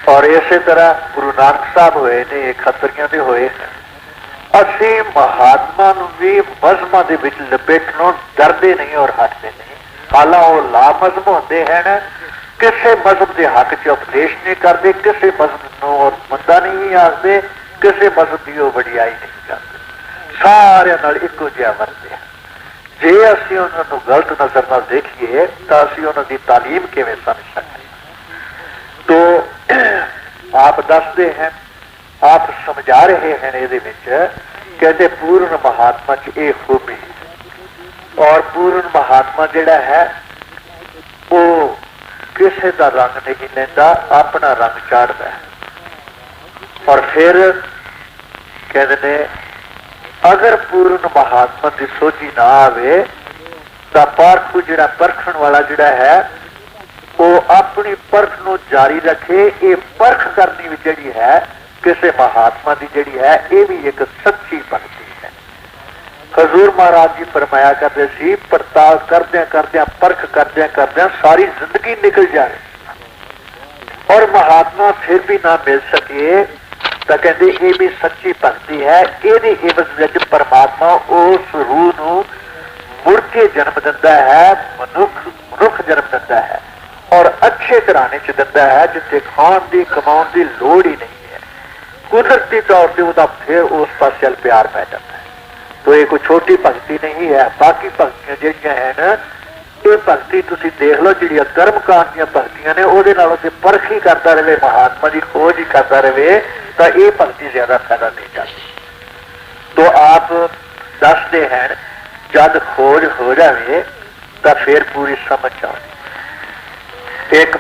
ਔਰ ਇਸੇ ਤਰ੍ਹਾਂ ਗੁਰੂ ਨਾਨਕ ਸਾਹਿਬ ਹੋਏ ਨੇ ਇਹ ਖੱਤਰੀਆਂ ਦੇ ਹੋਏ ਹਨ। ਅਸੀਂ ਮਹਾਤਮਾ ਨੂੰ ਵੀ ਮਜ਼ਹਬਾਂ ਦੇ ਵਿੱਚ ਲਪੇਟਣੋਂ ਡਰਦੇ ਨਹੀਂ ਔਰ ਹਟਦੇ ਨਹੀਂ। ਹਾਲਾਂ ਉਹ ਲਾ ਮਜ਼ਹਬ ਹੁੰਦੇ ਹਨ, ਕਿਸੇ ਮਜ਼ਹਬ ਦੇ ਹੱਕ 'ਚ ਉਪਦੇਸ਼ ਨਹੀਂ ਕਰਦੇ, ਕਿਸੇ ਮਜ਼ਹਬ ਨੂੰ ਮੰਦਾ ਨਹੀਂ ਆਖਦੇ, ਕਿਸੇ ਮਜ਼ਹਬ ਦੀ ਉਹ ਵਡਿਆਈ ਨਹੀਂ ਕਰਦੇ, ਸਾਰਿਆਂ ਨਾਲ ਇੱਕੋ ਜਿਹਾ ਵਰਤਦੇ ਹਨ। ਜੇ ਅਸੀਂ ਉਹਨਾਂ ਨੂੰ ਗਲਤ ਨਜ਼ਰ ਨਾਲ ਦੇਖੀਏ ਤਾਂ ਅਸੀਂ ਉਹਨਾਂ ਦੀ ਤਾਲੀਮ ਕਿਵੇਂ ਸਮਝ ਸਕਦੇ? ਤੋ ਆਪ ਦੱਸਦੇ ਹਨ, ਆਪ ਸਮਝਾ ਰਹੇ ਹਨ ਇਹਦੇ ਵਿੱਚ, ਕਹਿੰਦੇ ਪੂਰਨ ਮਹਾਤਮਾ 'ਚ ਇਹ ਖੂਬੀ, ਔਰ ਪੂਰਨ ਮਹਾਤਮਾ ਜਿਹੜਾ ਹੈ ਉਹ ਕਿਸੇ ਦਾ ਰੰਗ ਨਹੀਂ ਲੈਂਦਾ, ਆਪਣਾ ਰੰਗ ਚਾੜਦਾ ਹੈ। ਔਰ ਫਿਰ ਕਹਿੰਦੇ ਨੇ ਅਗਰ ਪੂਰਨ ਮਹਾਤਮਾ ਦੀ ਸੋਝੀ ਨਾ ਆਵੇ ਤਾਂ ਪਾਰਖੂ ਜਿਹੜਾ ਪਰਖਣ ਵਾਲਾ ਜਿਹੜਾ ਹੈ ਉਹ ਆਪਣੀ ਪਰਖ ਨੂੰ ਜਾਰੀ ਰੱਖੇ। ਇਹ ਪਰਖ ਕਰਨੀ ਵੀ ਜਿਹੜੀ ਹੈ ਕਿਸੇ ਮਹਾਤਮਾ ਦੀ ਜਿਹੜੀ ਹੈ ਇਹ ਵੀ ਇੱਕ ਸੱਚੀ ਭਗਤੀ ਹੈ। ਹਜ਼ੂਰ ਮਹਾਰਾਜ ਜੀ ਫਰਮਾਇਆ ਕਰਦੇ ਸੀ ਪੜਤਾਲ ਕਰਦਿਆਂ ਕਰਦਿਆਂ ਪਰਖ ਕਰਦਿਆਂ ਕਰਦਿਆਂ ਸਾਰੀ ਜ਼ਿੰਦਗੀ ਨਿਕਲ ਜਾਏ ਔਰ ਮਹਾਤਮਾ ਫਿਰ ਵੀ ਨਾ ਮਿਲ ਸਕੇ ਤਾਂ ਕਹਿੰਦੇ ਇਹ ਵੀ ਸੱਚੀ ਭਗਤੀ ਹੈ। ਇਹਦੀ ਇਵਜ਼ ਵਿੱਚ ਪਰਮਾਤਮਾ ਉਸ ਰੂਹ ਨੂੰ ਮੁੜ ਕੇ ਜਨਮ ਦਿੰਦਾ ਹੈ, ਮਨੁੱਖ ਜਨਮ ਦਿੰਦਾ ਹੈ ਔਰ ਅੱਛੇ ਘਰਾਣੇ 'ਚ ਦਿੰਦਾ ਹੈ ਜਿੱਥੇ ਖਾਣ ਦੀ ਕਮਾਉਣ ਦੀ ਲੋੜ ਹੀ ਨਹੀਂ ਹੈ। ਕੁਦਰਤੀ ਤੌਰ ਤੇ ਉਹਦਾ ਫਿਰ ਉਸ ਪਾਸੇ ਵੱਲ ਪਿਆਰ ਪੈ ਜਾਂਦਾ ਹੈ। ਤੋ ਇਹ ਕੋਈ ਛੋਟੀ ਭਗਤੀ ਨਹੀਂ ਹੈ। ਬਾਕੀ ਭਗਤੀਆਂ ਜਿਹੜੀਆਂ ਹਨ ਇਹ ਭਗਤੀ ਤੁਸੀਂ ਦੇਖ ਲਓ ਜਿਹੜੀਆਂ ਕਰਮਕਾਂਡ ਦੀਆਂ ਭਗਤੀਆਂ ਨੇ ਉਹਦੇ ਨਾਲੋਂ ਤੇ ਪਰਖ ਹੀ ਕਰਦਾ ਰਹੇ, ਮਹਾਤਮਾ ਦੀ ਖੋਜ ਹੀ ਕਰਦਾ ਰਹੇ ਤਾਂ ਇਹ ਭਗਤੀ ਜ਼ਿਆਦਾ ਫਾਇਦਾ ਨਹੀਂ ਜਾਂਦੀ। ਤੋ ਆਪ ਦੱਸਦੇ ਹਨ ਜਦ ਖੋਜ ਹੋ ਜਾਵੇ ਤਾਂ ਫਿਰ ਪੂਰੀ ਸਮਝ ਆਉਂਦੀ। ਇੱਕ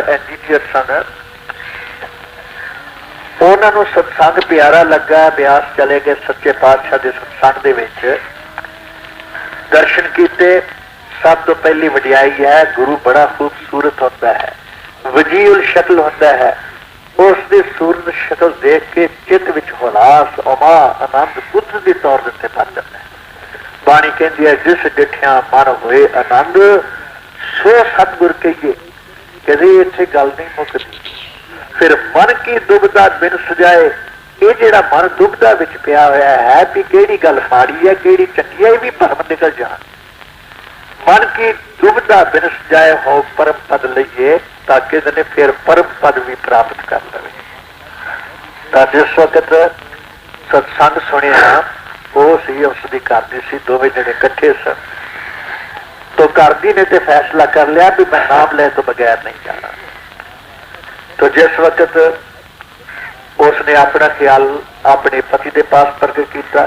ਇੰਜੀਨੀਅਰ ਸਨ, ਉਹਨਾਂ ਨੂੰ ਸਤਸੰਗ ਪਿਆਰਾ ਲੱਗਾ, ਬਿਆਸ ਚਲੇ ਗਏ ਸੱਚੇ ਪਾਤਸ਼ਾਹ ਦੇ ਸਤਸੰਗ ਦੇ ਵਿੱਚ ਦਰਸ਼ਨ ਕੀਤੇ। ਸਭ ਤੋਂ ਪਹਿਲੀ ਵਡਿਆਈ ਹੈ ਗੁਰੂ ਬੜਾ ਖੂਬਸੂਰਤ ਹੁੰਦਾ ਹੈ, ਵਜੀਉਲ ਸ਼ਕਲ ਹੁੰਦਾ ਹੈ। ਉਸ ਦੀ ਸੂਰਤ ਸ਼ਕਲ ਦੇਖ ਕੇ ਚਿੱਤ ਵਿੱਚ ਹੁਲਾਸ, ਉਮਾ, ਆਨੰਦ ਕੁਦਰਤ ਦੇ ਤੌਰ ਦੇ ਉੱਤੇ ਭਰ ਜਾਂਦਾ ਹੈ। ਬਾਣੀ ਕਹਿੰਦੀ ਹੈ ਜਿਸ ਡਿਠਿਆ ਮਨ ਹੋਏ ਆਨੰਦ ਸੋ ਸਤਿਗੁਰ ਕਹੀਏ। ਕਦੇ ਇੱਥੇ ਗੱਲ ਨਹੀਂ ਮੁੱਕਦੀ। ਫਿਰ ਮਨ ਕੀ ਦੁਬਦਾ ਬਿਨ ਸਜਾਏ, ਇਹ ਜਿਹੜਾ ਮਨ ਦੁਬਦਾ ਵਿੱਚ ਪਿਆ ਹੋਇਆ ਹੈ ਵੀ ਕਿਹੜੀ ਗੱਲ ਮਾੜੀ ਹੈ ਕਿਹੜੀ ਚੰਗੀ ਹੈ, ਇਹ ਵੀ ਭਰਮ ਨਿਕਲ ਜਾਣ। ਮਨ ਕੀ ਦੁਬਦਾ ਬਿਨ ਸਜਾਏ ਹੋ ਪਰਮ ਪਦ ਲਈਏ ਤਾਂ ਕਹਿੰਦੇ ਨੇ ਫਿਰ ਪਰਮ ਪਦ ਵੀ ਪ੍ਰਾਪਤ ਕਰ ਲਵੇ। ਤਾਂ ਜਿਸ ਵਕਤ ਸਤਸੰਗ ਸੁਣਿਆ वो सी उसकी घर दी सी, दोवे जने इकट्ठे सन। तो घर दी ने तो फैसला कर लिया भी मैं नाम ले तो बगैर नहीं जाना। तो जिस वक्त उसने अपना ख्याल अपने पति के पास प्रगट किया,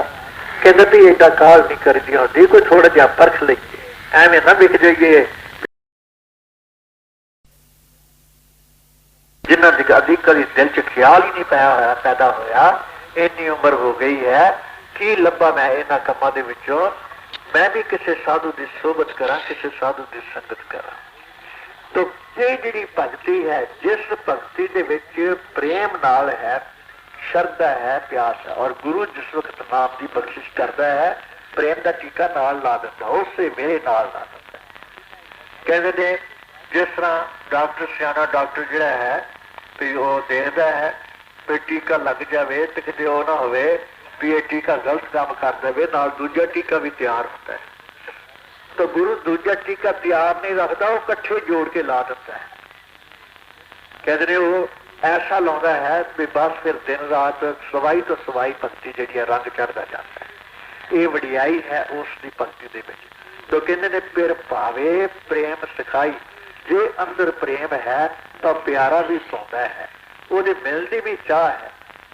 कहते भी एडा काल नहीं करनी होती, कोई थोड़ा जिहा परख लीजिए, एवं ना विक जाइए। जिन्होंने अधिक कभी दिल च ख्याल ही नहीं पाया होया, पैदा होया, इन्नी उम्र हो गई है कि लब्बा मैं इन्हां कामां दे विचों, मैं भी किसी साधु की सोबत करा, किसी साधु की संगत करा। तो ये जिहड़ी भगती है, जिस भगती दे विच प्रेम नाल है, श्रद्धा है, प्यास है, और गुरु जिस वक्त नाम की बख्शिश करता है, प्रेम का टीका नाल ला देता, उससे मेरे नाल ला देता। कहते ने जिस तरह डॉक्टर सियाना डॉक्टर जिहड़ा है भी वो देखता है भी टीका लग जाए तो कितने वो ना होवे भी ये टीका गलत काम कर दे, नाल दूजा टीका भी तैयार होता है। तो गुरु दूजा टीका तैयार नहीं रखता, वो कट्ठे जोड़ के ला देता है। कहते ने वो ऐसा लाता है भी बस फिर दिन रात सवाई तो सवाई भक्ति जी रंग चढ़ता जाता है। ये वडियाई है उसकी भक्ति दे विच। तो कहते ने फिर भावे प्रेम सिखाई, जे अंदर प्रेम है तो प्यारा भी सौंदा है, ਉਹਦੇ मिलती भी चाह है,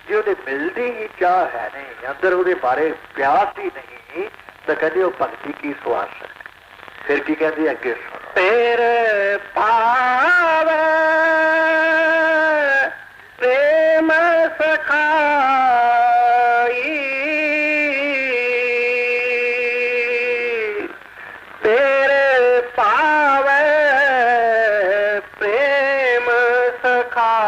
जे ਉਹਦੇ मिलती ही चाह है नहीं, अंदर ਉਹਦੇ बारे प्यास ही नहीं, तो कहते वो भक्ति की स्वास है। फिर की कहती अगे सुनो, तेरे पावे प्रेम सखाई, तेरे पावे प्रेम सखाई,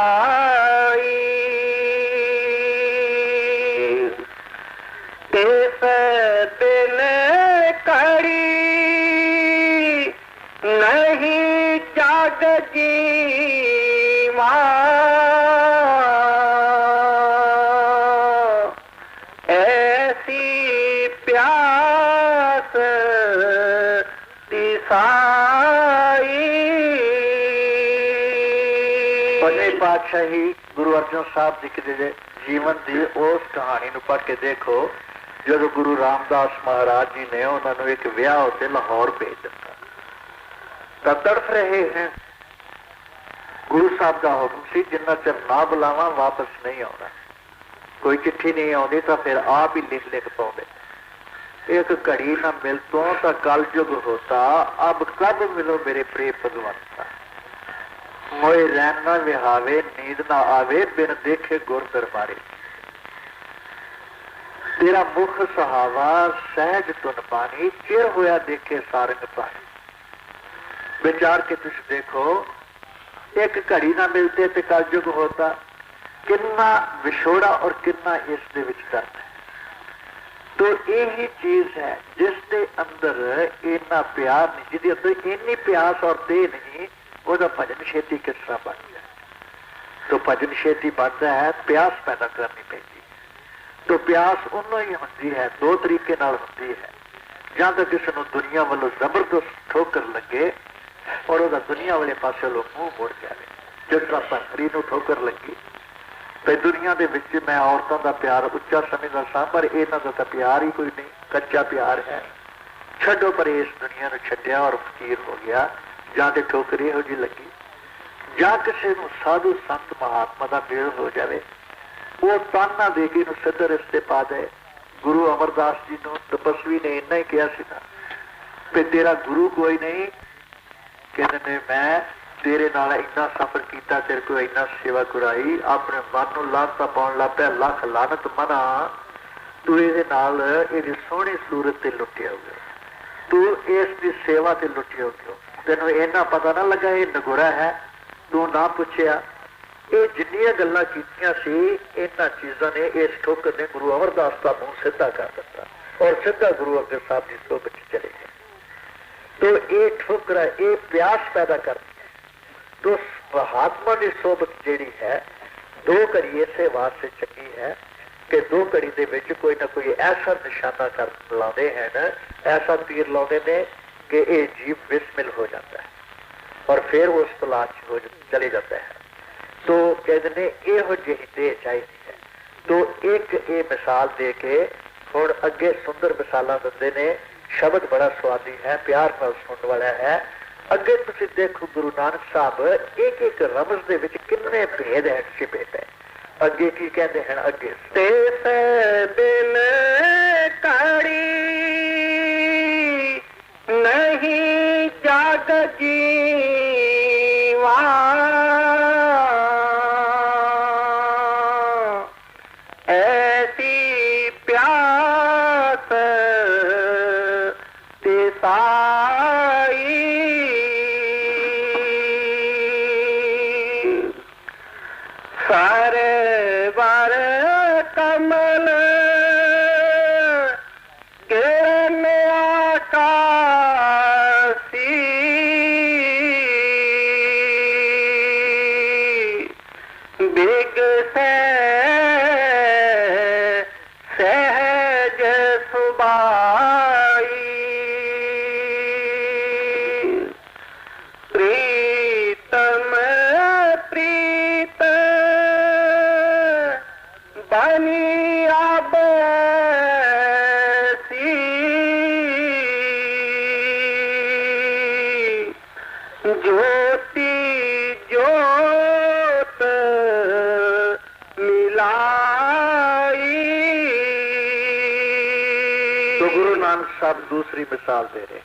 इस दिन करी नहीं जाग जीवा, ऐसी प्यास दिसाई। पंजे पातशाही गुरु अर्जन साहब जी के जीवन की उस कहानी ਨੂੰ पढ़ के देखो, जो गुरु रामदास महाराज जी ने उन्होंने एक विआह उत्ते लाहौर भेज दिता, तो तड़फ रहे हैं। गुरु साहब का हुक्म सी जिन्ना चਿਰ ना बुलावा वापस नहीं आना, कोई चिट्ठी नहीं आती तो फिर आप ही लिख पाते। एक घड़ी ना मिल तो कल युग होता, अब कब मिलो मेरे प्रिय भगवंता, मोए रैन ना विहावे नींद ना आवे, बिन देखे गुर दरबारे, तेरा मुख सहावा सहज तुन पानी, चिर होया देखे सारंग पानी। विचार के तुम देखो, एक घड़ी ना मिलते तो कलयुग होता, कितना विछोड़ा और कितना इस दे विच दर्द है। तो यही चीज है जिसके अंदर इन्ना प्यार नहीं, जिसके अंदर इन्नी प्यास और दे नहीं, वह भजन छेती किस तरह बन जाए। तो भजन छेती बनता है प्यास पैदा करनी पैगी। तो प्यास उन्हों ही होती है, दो तरीके नाल होती है, ਜਾਂ तो किसी को दुनिया वालों जबरदस्त ठोकर लगे और वह दुनिया वाले पासे लोग मुंह मोड़ जाए। जिस तरह भंतरी को ठोकर लगी तो दुनिया के विच मैं औरतों का प्यार उच्चा समझदा सा, पर इन्हां दा तां प्यार ही कोई नहीं, कच्चा प्यार है। छड्डो पर इस दुनिया को छड्डिया और फकीर हो गया, ਜਾਂ तो ठोकर इहो जी लगी, ਜਾਂ किसी को साधु संत महात्मा का मेल हो जाए, वो ताना दे के सीधे रिश्ते पा दे। गुरु अमरदास जी को तपस्वी ने इन्ना ही कहा कि तेरा गुरु कोई नहीं, कहते ने मैं तेरे नाल इन्ना सफर किया, तेरे को इन्ना सेवा कराई, अपने मन को लानता पाउण लग पिया, लख लानत मना, तू ये सोहनी सूरत से लुटिया हो गया, तू इसकी सेवा से लुटिया हो गया, तेन इन्ना पता ना लगा ये नगोरा है, तू ना पूछया। ये जिन्नियां गल्लां कीतियां सी, इन्हां चीज़ां ने इस ठोकर ने गुरु अमरदास का मुंह सीधा कर दिता और सीधा गुरु अंगद साहब की सोबत चले गए। तो ये ठोकरा ये प्यास पैदा करती है। तो महात्मा की सोबत जिहड़ी है, दो घड़ी इसे वास्ते चंगी है कि दो घड़ी दे विच कोई ना कोई ऐसा निशाना कर लाते हैं ना, ऐसा तीर लाते हैं कि ये जीव विस्मिल हो जाता है और फिर वो उस तलाश हो चले जाता है। तो कहते हैं यहो जी देह चाहिए है। तो एक ये मिसाल दे के ਹੁਣ ਅੱਗੇ ਸੁੰਦਰ ਮਿਸਾਲਾਂ ਦਿੰਦੇ ਨੇ, ਸ਼ਬਦ ਬੜਾ ਸਵਾਦੀ ਹੈ, ਪਿਆਰ ਨਾਲ ਸੁਣਨ ਵਾਲਾ ਹੈ। ਅੱਗੇ ਤੁਸੀਂ ਦੇਖੋ ਗੁਰੂ ਨਾਨਕ ਸਾਹਿਬ ਇੱਕ ਇੱਕ ਰਮਜ਼ ਦੇ ਵਿੱਚ ਕਿੰਨੇ ਭੇਦ ਹੈ ਛਿਪੇ ਪਏ। ਅੱਗੇ ਕੀ ਕਹਿੰਦੇ ਹਨ? ਅੱਗੇ ਤਿਸ ਬਿਨ ਕੜੀ ਨਹੀਂ ਜਗ ਜੀਵਾ, ਐਸੀ ਪਿਆਸ ਤਿਸਾਈ। ਸਰਵਰ ਕਮਲ ਕਿਰਨ ਆਕਾਸੀ, ਬਿਗਸੈ ਸਹਿਜ ਸੁਭਾਈ। ਪ੍ਰੀਤਮ ਪ੍ਰੀਤ ਬਨੀ ਆਬੈਸੀ, ਜੋਤੀ ਜੋਤ ਮਿਲਾਈ। तो गुरु नानक साहब दूसरी मिसाल दे रहे,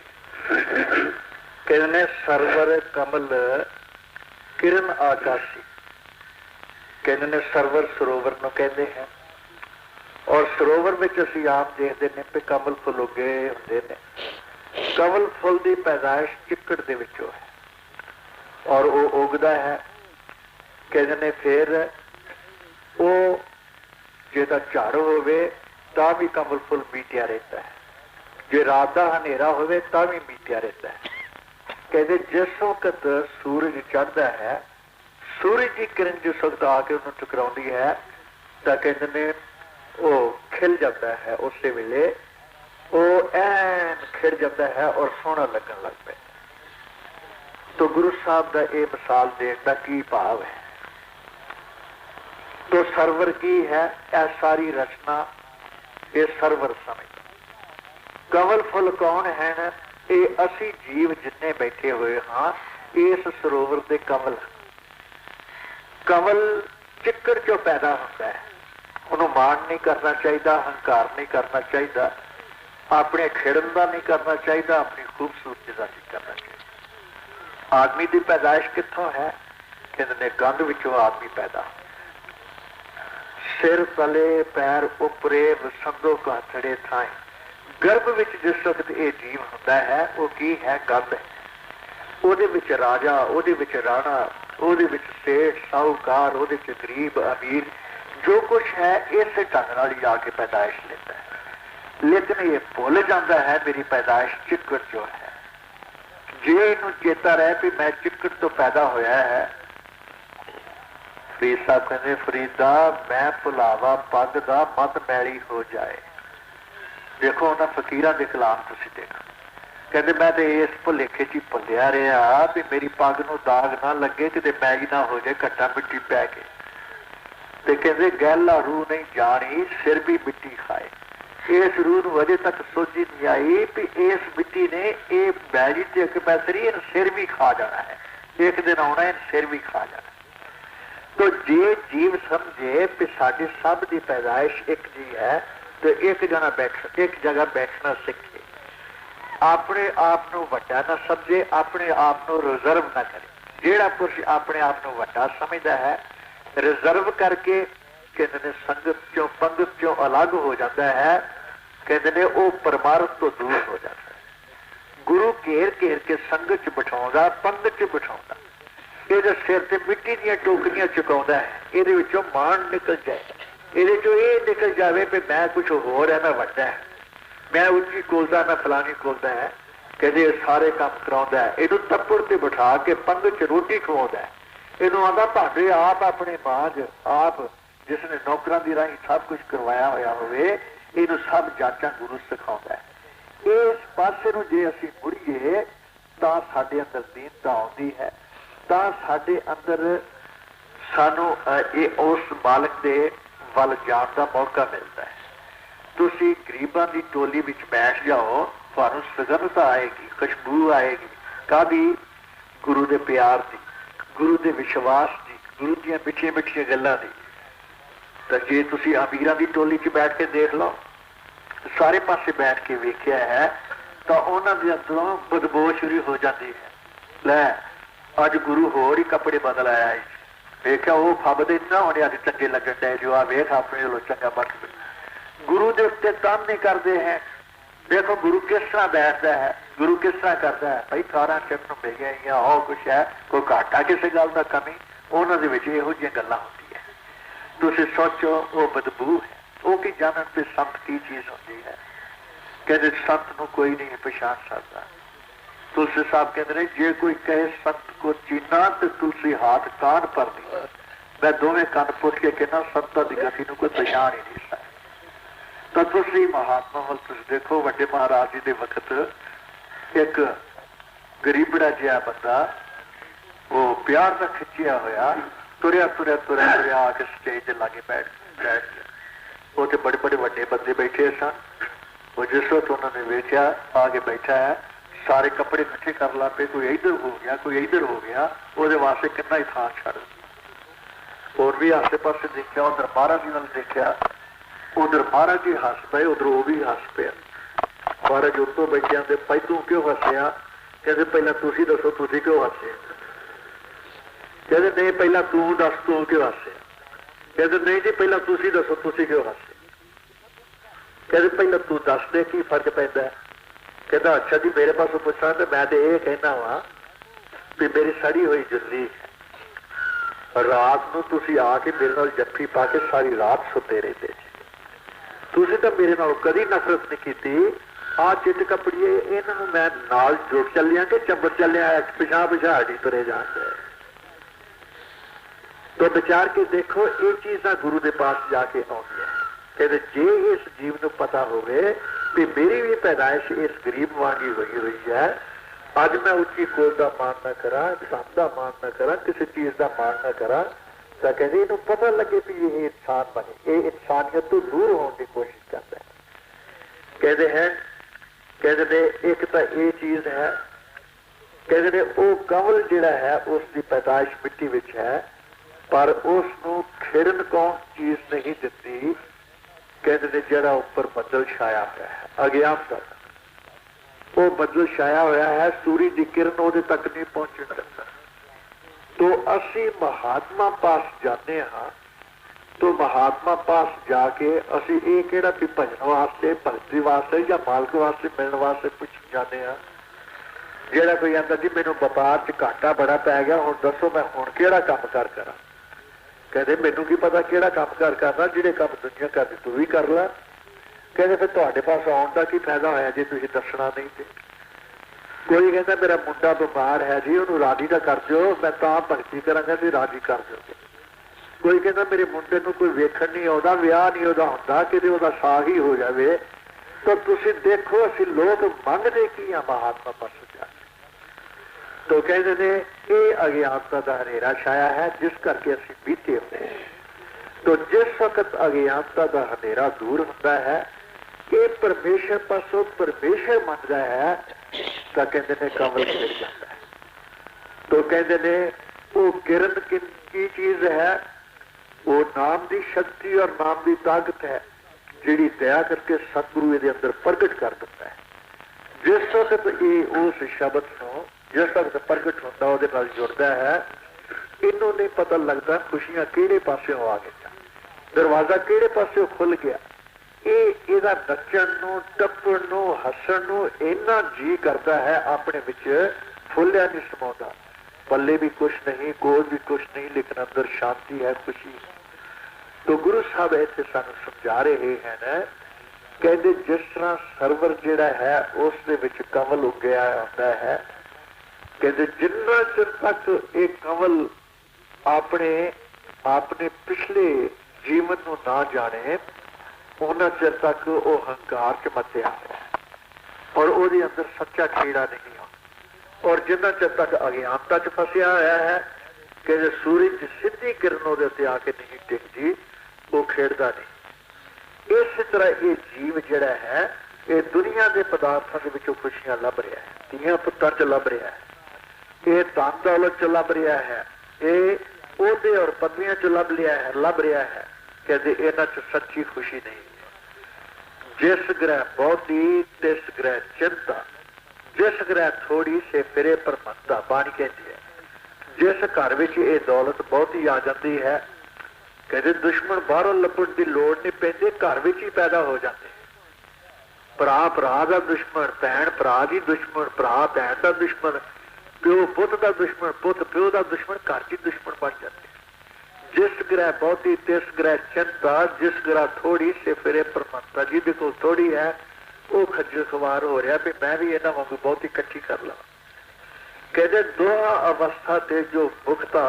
कहते ने सरवर कमल किरण आकाशी। कहते ने सरवर ਸਰੋਵਰ ਨੂੰ ਕਹਿੰਦੇ ਹਨ, ਔਰ ਸਰੋਵਰ ਵਿੱਚ ਅਸੀਂ ਆਪ ਦੇਖਦੇ ਨੇ ਕਿ ਕਮਲ ਫੁੱਲ ਉੱਗੇ ਹੁੰਦੇ ਨੇ। ਕਮਲ ਫੁੱਲ ਦੀ ਪੈਦਾਇਸ਼ ਚਿੱਕੜ ਦੇ ਵਿੱਚੋਂ ਹੈ ਔਰ ਉਹ ਉਗਦਾ ਹੈ। ਕਹਿੰਦੇ ਨੇ ਫਿਰ ਉਹ ਜੇ ਤਾਂ ਝੜ ਹੋਵੇ ਤਾਂ ਵੀ ਕਮਲ ਫੁੱਲ ਮੀਟਿਆ ਰਹਿੰਦਾ ਹੈ, ਜੇ ਰਾਤ ਦਾ ਹਨੇਰਾ ਹੋਵੇ ਤਾਂ ਵੀ ਮੀਟਿਆ ਰਹਿੰਦਾ ਹੈ। ਕਹਿੰਦੇ ਜਿਸ ਵਕਤ ਸੂਰਜ ਚੜ੍ਹਦਾ ਹੈ, ਸੂਰਜ ਦੀ ਕਿਰਨ ਜਿਸ ਵਕਤ ਆ ਕੇ ਉਹਨੂੰ ਟਕਰਾਉਂਦੀ ਹੈ ਤਾਂ ਕਹਿੰਦੇ ਨੇ ਉਹ ਖਿਲ ਜਾਂਦਾ ਹੈ। ਉਸੇ ਵੇਲੇ ਉਹ ਐਨ ਖਿੜ ਜਾਂਦਾ ਹੈ ਔਰ ਸੋਹਣਾ ਲੱਗਣ ਲੱਗ ਪਿਆ। तो गुरु साहब का ये मिसाल देने का की भाव है? तो सरवर की है यह सारी रचना, ये सरवर समझ। कमल फुल कौन है न? ये असी जीव जिन्ने बैठे हुए हाँ इस सरोवर के कमल। कमल चिक्कड़ चो पैदा होता है, उन्होंने मान नहीं करना चाहिए, हंकार नहीं करना चाहिए, अपने खिड़न का नहीं करना चाहिए, अपनी खूबसूरती का नहीं करना चाहिए। आदमी की पैदाइश कितों है? कहते ने गंद विचों आदमी पैदा। सिर तले पैर उपरे वसंदो काथड़े थाए। गर्भ विच जिस वक्त ये जीव होता है वो की है? गंद है। ਉਹਦੇ ਵਿੱਚ ਰਾਜਾ, ਉਹਦੇ ਵਿੱਚ ਰਾਣਾ, ਉਹਦੇ ਵਿੱਚ ਸੇਠ ਸਾਹੂਕਾਰ, ਉਹਦੇ ਵਿੱਚ ਗਰੀਬ ਅਮੀਰ, ਜੋ ਕੁਛ ਹੈ ਇਸੇ ਢੰਗ ਨਾਲ ਹੀ ਆ ਕੇ ਪੈਦਾਇਸ਼ ਲੈਂਦਾ ਹੈ। ਲੇਕਿਨ ਇਹ ਭੁੱਲ ਜਾਂਦਾ ਹੈ ਮੇਰੀ ਪੈਦਾਇਸ਼ ਚਿੱਕੜ ਚੋਂ ਹੈ। ਜੇ ਇਹਨੂੰ ਚੇਤਾ ਰਹੇ ਵੀ ਮੈਂ ਚਿੱਕੜ ਤੋਂ ਪੈਦਾ ਹੋਇਆ ਹੈ। ਫਰੀਦ ਸਾਹਿਬ ਕਹਿੰਦੇ ਫਰੀਦਾ ਮੈਂ ਭੁਲਾਵਾ ਪੱਗ ਦਾ ਮਤ ਮੈਲੀ ਹੋ ਜਾਏ। ਦੇਖੋ ਉਹਨਾਂ ਫਕੀਰਾਂ ਦੇ ਕਲਾਮ ਤੁਸੀਂ ਦੇਖੋ, ਕਹਿੰਦੇ ਮੈਂ ਤੇ ਇਸ ਭੁਲੇਖੇ 'ਚ ਹੀ ਭੁੱਲਿਆ ਰਿਹਾ ਵੀ ਮੇਰੀ ਪੱਗ ਨੂੰ ਦਾਗ ਨਾ ਲੱਗੇ, ਕਿਤੇ ਮੈਲ ਨਾ ਹੋ ਜਾਏ ਘੱਟਾ ਮਿੱਟੀ ਪੈ ਕੇ। ਤੇ ਕਹਿੰਦੇ ਗਹਿਲਾ ਰੂਹ ਨਹੀਂ ਜਾਣੀ ਸਿਰ ਵੀ ਮਿੱਟੀ ਖਾਏ। ਇਸ ਰੂਹ ਨੂੰ ਅਜੇ ਤੱਕ ਸੋਝੀ ਨਹੀਂ ਆਈ ਵੀ ਇਸ ਮਿੱਟੀ ਨੇ ਇਹ ਬੈਲੀ ਤੇ ਇੱਕ ਪੈਸਰੀ ਇਹ ਸਿਰ ਵੀ ਖਾ ਜਾਣਾ ਹੈ, ਇੱਕ ਦਿਨ ਆਉਣਾ ਇਹ ਸਿਰ ਵੀ ਖਾ ਜਾਣਾ। तो जे जीव समझे कि साड़ी सब की पैदाइश एक जी है तो एक जना एक जगह बैठना सीखे, अपने आप को वड्डा ना समझे, अपने आप को रिजर्व ना करे। जेड़ा पुरुष अपने आप को वड्डा समझता है, रिजर्व करके कहते ने संगत चों पंगत चों अलग हो जाता है, कहते ने वो परमार्थ तो दूर हो जाता है। गुरु घेर घेर के संगत च बिठाउंदा, पंगत च बिठाउंदा, ਇਹਦੇ ਸਿਰ ਤੇ ਮਿੱਟੀ ਦੀਆਂ ਟੋਕਰੀਆਂ ਚੁਕਾਉਂਦਾ ਹੈ, ਇਹਦੇ ਵਿੱਚੋਂ ਮਾਣ ਨਿਕਲ ਜਾਏ, ਇਹਦੇ ਚੋਂ ਇਹ ਨਿਕਲ ਜਾਵੇ ਵੀ ਮੈਂ ਕੁਛ ਹੋਰ ਹੈ, ਮੈਂ ਵੱਡਾ ਹੈ, ਮੈਂ ਉੱਚੀ ਕੋਲਦਾ, ਮੈਂ ਫਲਾਣੀ ਕੋਲਦਾ ਹੈ। ਕਹਿੰਦੇ ਸਾਰੇ ਕੰਮ ਕਰਾਉਂਦਾ ਹੈ, ਇਹਨੂੰ ਤੱਪੜ ਤੇ ਬਿਠਾ ਕੇ ਪੰਗਤ ਚ ਰੋਟੀ ਖਵਾਉਂਦਾ ਹੈ। ਇਹਨੂੰ ਆਂਦਾ ਭਾਂਡੇ ਆਪ ਆਪਣੇ ਮਾਂਜ, ਆਪ ਜਿਸ ਨੇ ਨੌਕਰਾਂ ਦੀ ਰਾਹੀਂ ਸਭ ਕੁਝ ਕਰਵਾਇਆ ਹੋਇਆ ਹੋਵੇ, ਇਹਨੂੰ ਸਭ ਜਾਚਾਂ ਗੁਰੂ ਸਿਖਾਉਂਦਾ ਹੈ। ਇਸ ਪਾਸੇ ਨੂੰ ਜੇ ਅਸੀਂ ਮੁੜੀਏ ਤਾਂ ਸਾਡੇ ਅੰਦਰ ਦੀਨਤਾ ਆਉਂਦੀ ਹੈ, ਤਾਂ ਸਾਡੇ ਅੰਦਰ ਸਾਨੂੰ ਇਹ ਉਸ ਮਾਲਕ ਦੇ ਵੱਲ ਜਾਣ ਦਾ ਮੌਕਾ ਮਿਲਦਾ ਹੈ। ਤੁਸੀਂ ਗਰੀਬਾਂ ਦੀ ਟੋਲੀ ਵਿੱਚ ਬੈਠ ਜਾਓ, ਤੁਹਾਨੂੰ ਸੁਗੰਧਤਾ ਆਏਗੀ, ਖੁਸ਼ਬੂ ਆਏਗੀ। ਕਾਹਦੀ? ਗੁਰੂ ਦੇ ਪਿਆਰ ਦੀ, ਗੁਰੂ ਦੇ ਵਿਸ਼ਵਾਸ ਦੀ, ਗੁਰੂ ਦੀਆਂ ਮਿੱਠੀਆਂ ਮਿੱਠੀਆਂ ਗੱਲਾਂ ਦੀ। ਤਾਂ ਜੇ ਤੁਸੀਂ ਅਮੀਰਾਂ ਦੀ ਟੋਲੀ 'ਚ ਬੈਠ ਕੇ ਦੇਖ ਲਓ, ਸਾਰੇ ਪਾਸੇ ਬੈਠ ਕੇ ਵੇਖਿਆ ਹੈ, ਤਾਂ ਉਹਨਾਂ ਦੇ ਅੰਦਰੋਂ ਬਦਬੂ ਸ਼ੁਰੂ ਹੋ ਜਾਂਦੀ ਹੈ। ਲੈ ਅੱਜ ਗੁਰੂ ਹੋਰ ਹੀ ਕੱਪੜੇ ਬਦਲ ਆਇਆ ਹੈ, ਵੇਖਿਆ ਉਹ ਫੱਬਦੇ ਨਾ ਹੋਣੇ, ਅੱਜ ਚੰਗੇ ਲੱਗਣ ਡਏ ਜੋ, ਆ ਵੇਖ ਆਪਣੇ ਵੱਲੋਂ ਚੰਗਾ ਬਣ ਗਏ। ਗੁਰੂ ਦੇ ਉੱਤੇ ਤਾਨੇ ਕਰਦੇ ਹੈ। ਦੇਖੋ ਗੁਰੂ ਕਿਸ ਤਰ੍ਹਾਂ ਬੈਠਦਾ ਹੈ, ਗੁਰੂ ਕਿਸ ਤਰ੍ਹਾਂ ਕਰਦਾ ਹੈ। ਭਾਈ 18 ਚਿੰਨ ਮਿਲ ਗਈਆਂ, ਉਹ ਕੁਛ ਹੈ, ਕੋਈ ਘਾਟਾ ਕਿਸੇ ਗੱਲ ਦਾ ਕਮੀ, ਉਹਨਾਂ ਦੇ ਵਿੱਚ ਇਹੋ ਜਿਹੀਆਂ ਗੱਲਾਂ ਹੁੰਦੀਆਂ। ਤੁਸੀਂ ਸੋਚੋ ਉਹ ਬਦਬੂ ਹੈ। ਉਹ ਕੀ ਜਾਣਨ ਤੇ ਸੰਤ ਕੀ ਚੀਜ਼ ਹੁੰਦੀ ਹੈ। ਕਹਿੰਦੇ ਸੰਤ ਨੂੰ ਕੋਈ ਨਹੀਂ ਪਛਾਣ ਸਕਦਾ। ਤੁਲसी साहब कहते रहे, जे कोई कहे संत को चीना तो तुलसी हाथ कान पर नहीं। मैं दोवें कान पुट के कहना संतां दी गति नूं कोई पछाण ही नहीं सकता। तो तुसी महात्मा वल तुसी देखो, वड्डे महाराज जी दे वक्त एक गरीबड़ा जिहा बंदा वो प्यार दा खिंचिया होया तुरिया तुरिया तुरिया तुरिया आके स्टेज दे लागे बैठ गया। वो ते बड़े बड़े वड्डे बंदे बैठे सन। वो जिस वक्त उन्होंने वेख्या आके बैठा है, सारे कपड़े इकट्ठे कर ला पे, कोई इधर हो गया कोई इधर हो गया, वो वास्ते कितना ही थां छड़। और भी आसे पासे देखा, उधर महाराज जी वाल देखा, उधर महाराज जी हस पे, उधर वो भी हस पे। महाराज उतो बैठे आते, भाई तू क्यों हसिया? कहते पहला तुसी दसो तुसी क्यों हसे? कहते नहीं पहला तू दस तू क्यों हसे? कहते नहीं जी पहला तुसी दसो तुसी क्यों हसे? कहते पहला तू दस दे की फर्क पैदा है। कहता अच्छा जी मेरे पास पूछा तो मैं तो ये कहना वा भी मेरी सड़ी हुई जुल्ली रात नूं तुसी आके मेरे नाल जफ्फी पा के सारी रात सुते रहते तुसी तो मेरे नाल कदी नफरत नहीं की। आ चिट कपड़िए इन्हों मैं नाल जुड़ चलिया कि चंबर चलिया पिछा पिछा हटी तुरे जाते। तो विचार के देखो ये चीज़ गुरु के पास जाके आउंदी है। कहते जे इस जीव को पता होवे कि मेरी भी पैदाइश इस गरीब वांगी हुई है, अज मैं उच्ची कोल का मान ना करा, धन का मान ना करा, किसी चीज का मान ना करा, तो कहते इन्हें पता लगे कि ये इंसान बने, ये इंसानियत तो दूर होने की कोशिश करता है। कहते हैं कहते एक तो ये चीज है, कहते वो कंवल जिहड़ा है उसकी पैदाइश मिट्टी विच है, पर उसनूं खिड़न कौन चीज नहीं दिती। कहते ने जरा ऊपर बदल छाया हुआ है, अज्ञानता वो बदल छाया हुआ है, सूरज की किरण वो तक नहीं पहुंचने सकता। तो असी महात्मा पास जाते हाँ, तो महात्मा पास जाके असी ये केड़ा भी भजन वास्ते भक्ति वास्ते या मालक वास्ते मिलने वास्ते कुछ जाते हाँ। जेड़ा कोई आंदा जी मैनू व्यापार च घाटा बड़ा पै गया, हुण दसो मैं हुण केड़ा काम कर करा। कहते मैनू की पता केड़ा काम कर करना, जिहड़े काम दुनिया करदी तू भी कर ला। कहते फिर तुहाडे पास आउण दा की फायदा होया जे तुसीं दसना नहीं ते। कोई कहता मेरा मुंडा बीमार है जी, उन्होंने राजी का कर दो, मैं तां भगती करांगा ते राजी कर दोगे। कोई कहता मेरे मुंडे नूं कोई वेखण नहीं आउंदा, विआह नहीं उहदा हुंदा, किते उहदा साग ही हो जावे। तो तुसीं देखो असीं लोग मंगदे की आ महात्मा पास जा। तो कहते ने ये अज्ञानता का हनेरा छाया है जिस करके असीं बीते हुए हैं। तो जिस वक्त अज्ञानता का हनेरा दूर होता है, ये परमेश्वर पासों परमेश्वर मनता है, तो कहते ने कमल खिड़ जाता है। तो कहते ने वो किरण की चीज है, वो नाम की शक्ति और नाम की ताकत है, जिहड़ी दया करके सतगुरु इहदे अंदर प्रगट कर देता है। जिस वक्त ये उस शब्द को जिस वक्त प्रगट होता है नाल जुड़ता है, इन्हों नहीं पता लगता खुशियां किहड़े पासों आ गई, दरवाजा किहड़े पासों खुल गया। ਇਹਦਾ ਨੱਚਣ ਨੂੰ ਟੱਪਣ ਨੂੰ ਹੱਸਣ ਨੂੰ ਇੰਨਾ ਜੀ ਕਰਦਾ ਹੈ, ਆਪਣੇ ਵਿੱਚ ਫੁੱਲਿਆ ਨਹੀਂ ਸਮਾਉਂਦਾ। ਪੱਲੇ ਵੀ ਕੁਛ ਨਹੀਂ, ਕੋਲ ਵੀ ਕੁਛ ਨਹੀਂ, ਲੇਕਿਨ ਅੰਦਰ ਸ਼ਾਂਤੀ ਹੈ, ਖੁਸ਼ੀ। तो गुरु साहब ਇੱਥੇ ਸਾਨੂੰ ਸਮਝਾ ਰਹੇ ਹਨ, ਕਹਿੰਦੇ ਜਿਸ ਤਰ੍ਹਾਂ ਸਰਵਰ ਜਿਹੜਾ ਹੈ ਉਸ ਦੇ ਵਿੱਚ ਕਮਲ ਉੱਗਿਆ ਹੁੰਦਾ ਹੈ, ਕਹਿੰਦੇ ਜਿੰਨਾ ਚਿਰ ਤੱਕ ਇਹ ਕਮਲ ਆਪਣੇ ਪਿਛਲੇ ਜੀਵਨ ਨੂੰ ਨਾ ਜਾਣੇ, ਉਹਨਾਂ ਚਿਰ ਤੱਕ ਉਹ ਹੰਕਾਰ ਚ ਮੱਚਿਆ ਹੈ ਔਰ ਉਹਦੇ ਅੰਦਰ ਸੱਚਾ ਖੇੜਾ ਨਹੀਂ ਆਉਂਦਾ। ਔਰ ਜਿੰਨਾ ਚਿਰ ਤੱਕ ਅਗਿਆਨਤਾ ਚ ਫਸਿਆ ਹੋਇਆ ਹੈ ਕਿ ਸੂਰਜ ਦੀ ਸਿੱਧੀ ਕਿਰਨ ਉਹਦੇ ਉੱਤੇ ਆ ਕੇ ਨਹੀਂ ਟਿਕਦੀ, ਉਹ ਖੇਡਦਾ ਨਹੀਂ। इस तरह ये जीव जिहड़ा है ये दुनिया के पदार्थों के विचों खुशियां लभ रहा है, धीआं पुत्तां च लभ रहा है, ये धन दौलत च लभ रहा है, ये ओहदे और पदवियां च लभ रहा है। कहते इन्हां च सच्ची खुशी नहीं है। जिस ग्रह बहुती तिस ग्रह चिंता, जिस ग्रह थोड़ी से फिरे परमंता। बाणी कहती है जिस घर विच ये दौलत बहुती आ जाती है, कहते दुश्मन बाहरों लभण की लोड़ नहीं पैंदी, घर विच ही पैदा हो जाते। भरा भरा का दुश्मन, भैन भरा की दुश्मन, भरा भैन का दुश्मन, प्यो पुत का दुश्मन, पुत प्यो का दुश्मन, घर की दुश्मन बन जाते। जिस ग्रह बहुती तिस ग्रह चिंता, जिस ग्रह थोड़ी से फिरे परमंता। जिहदे कोल थोड़ी है वो खज्जल खुआर हो रहा भी मैं भी इन्हां वांगू बहुती इकट्ठी कर ला। कहते दोहा अवस्था ते जो भुगता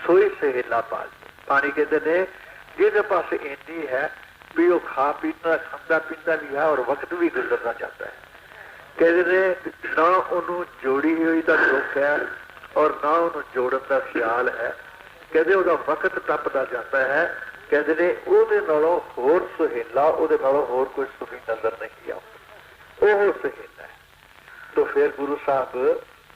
सोई सहेला पाल। पानी कहते ने जिहदे पास इन्नी है भी वो खा पीता खांदा पीता भी है और वक्त भी गुजरना चाहता है। कहते ने ना उन्होंने जोड़ी हुई का दुख है और ना उन्होंने जोड़न का ख्याल है। कहते ਉਹਦਾ वक्त टपदा जाता है। कहते ने ਉਹਦੇ ਨਾਲੋਂ ਹੋਰ ਸੁਹੇਲਾ, ਉਹਦੇ ਨਾਲੋਂ ਹੋਰ ਕੋਈ ਸੁਖੀ ਨਜ਼ਰ नहीं ਆਉਂਦਾ, ਉਹ ਸੁਹੇਲਾ है। तो फिर गुरु साहब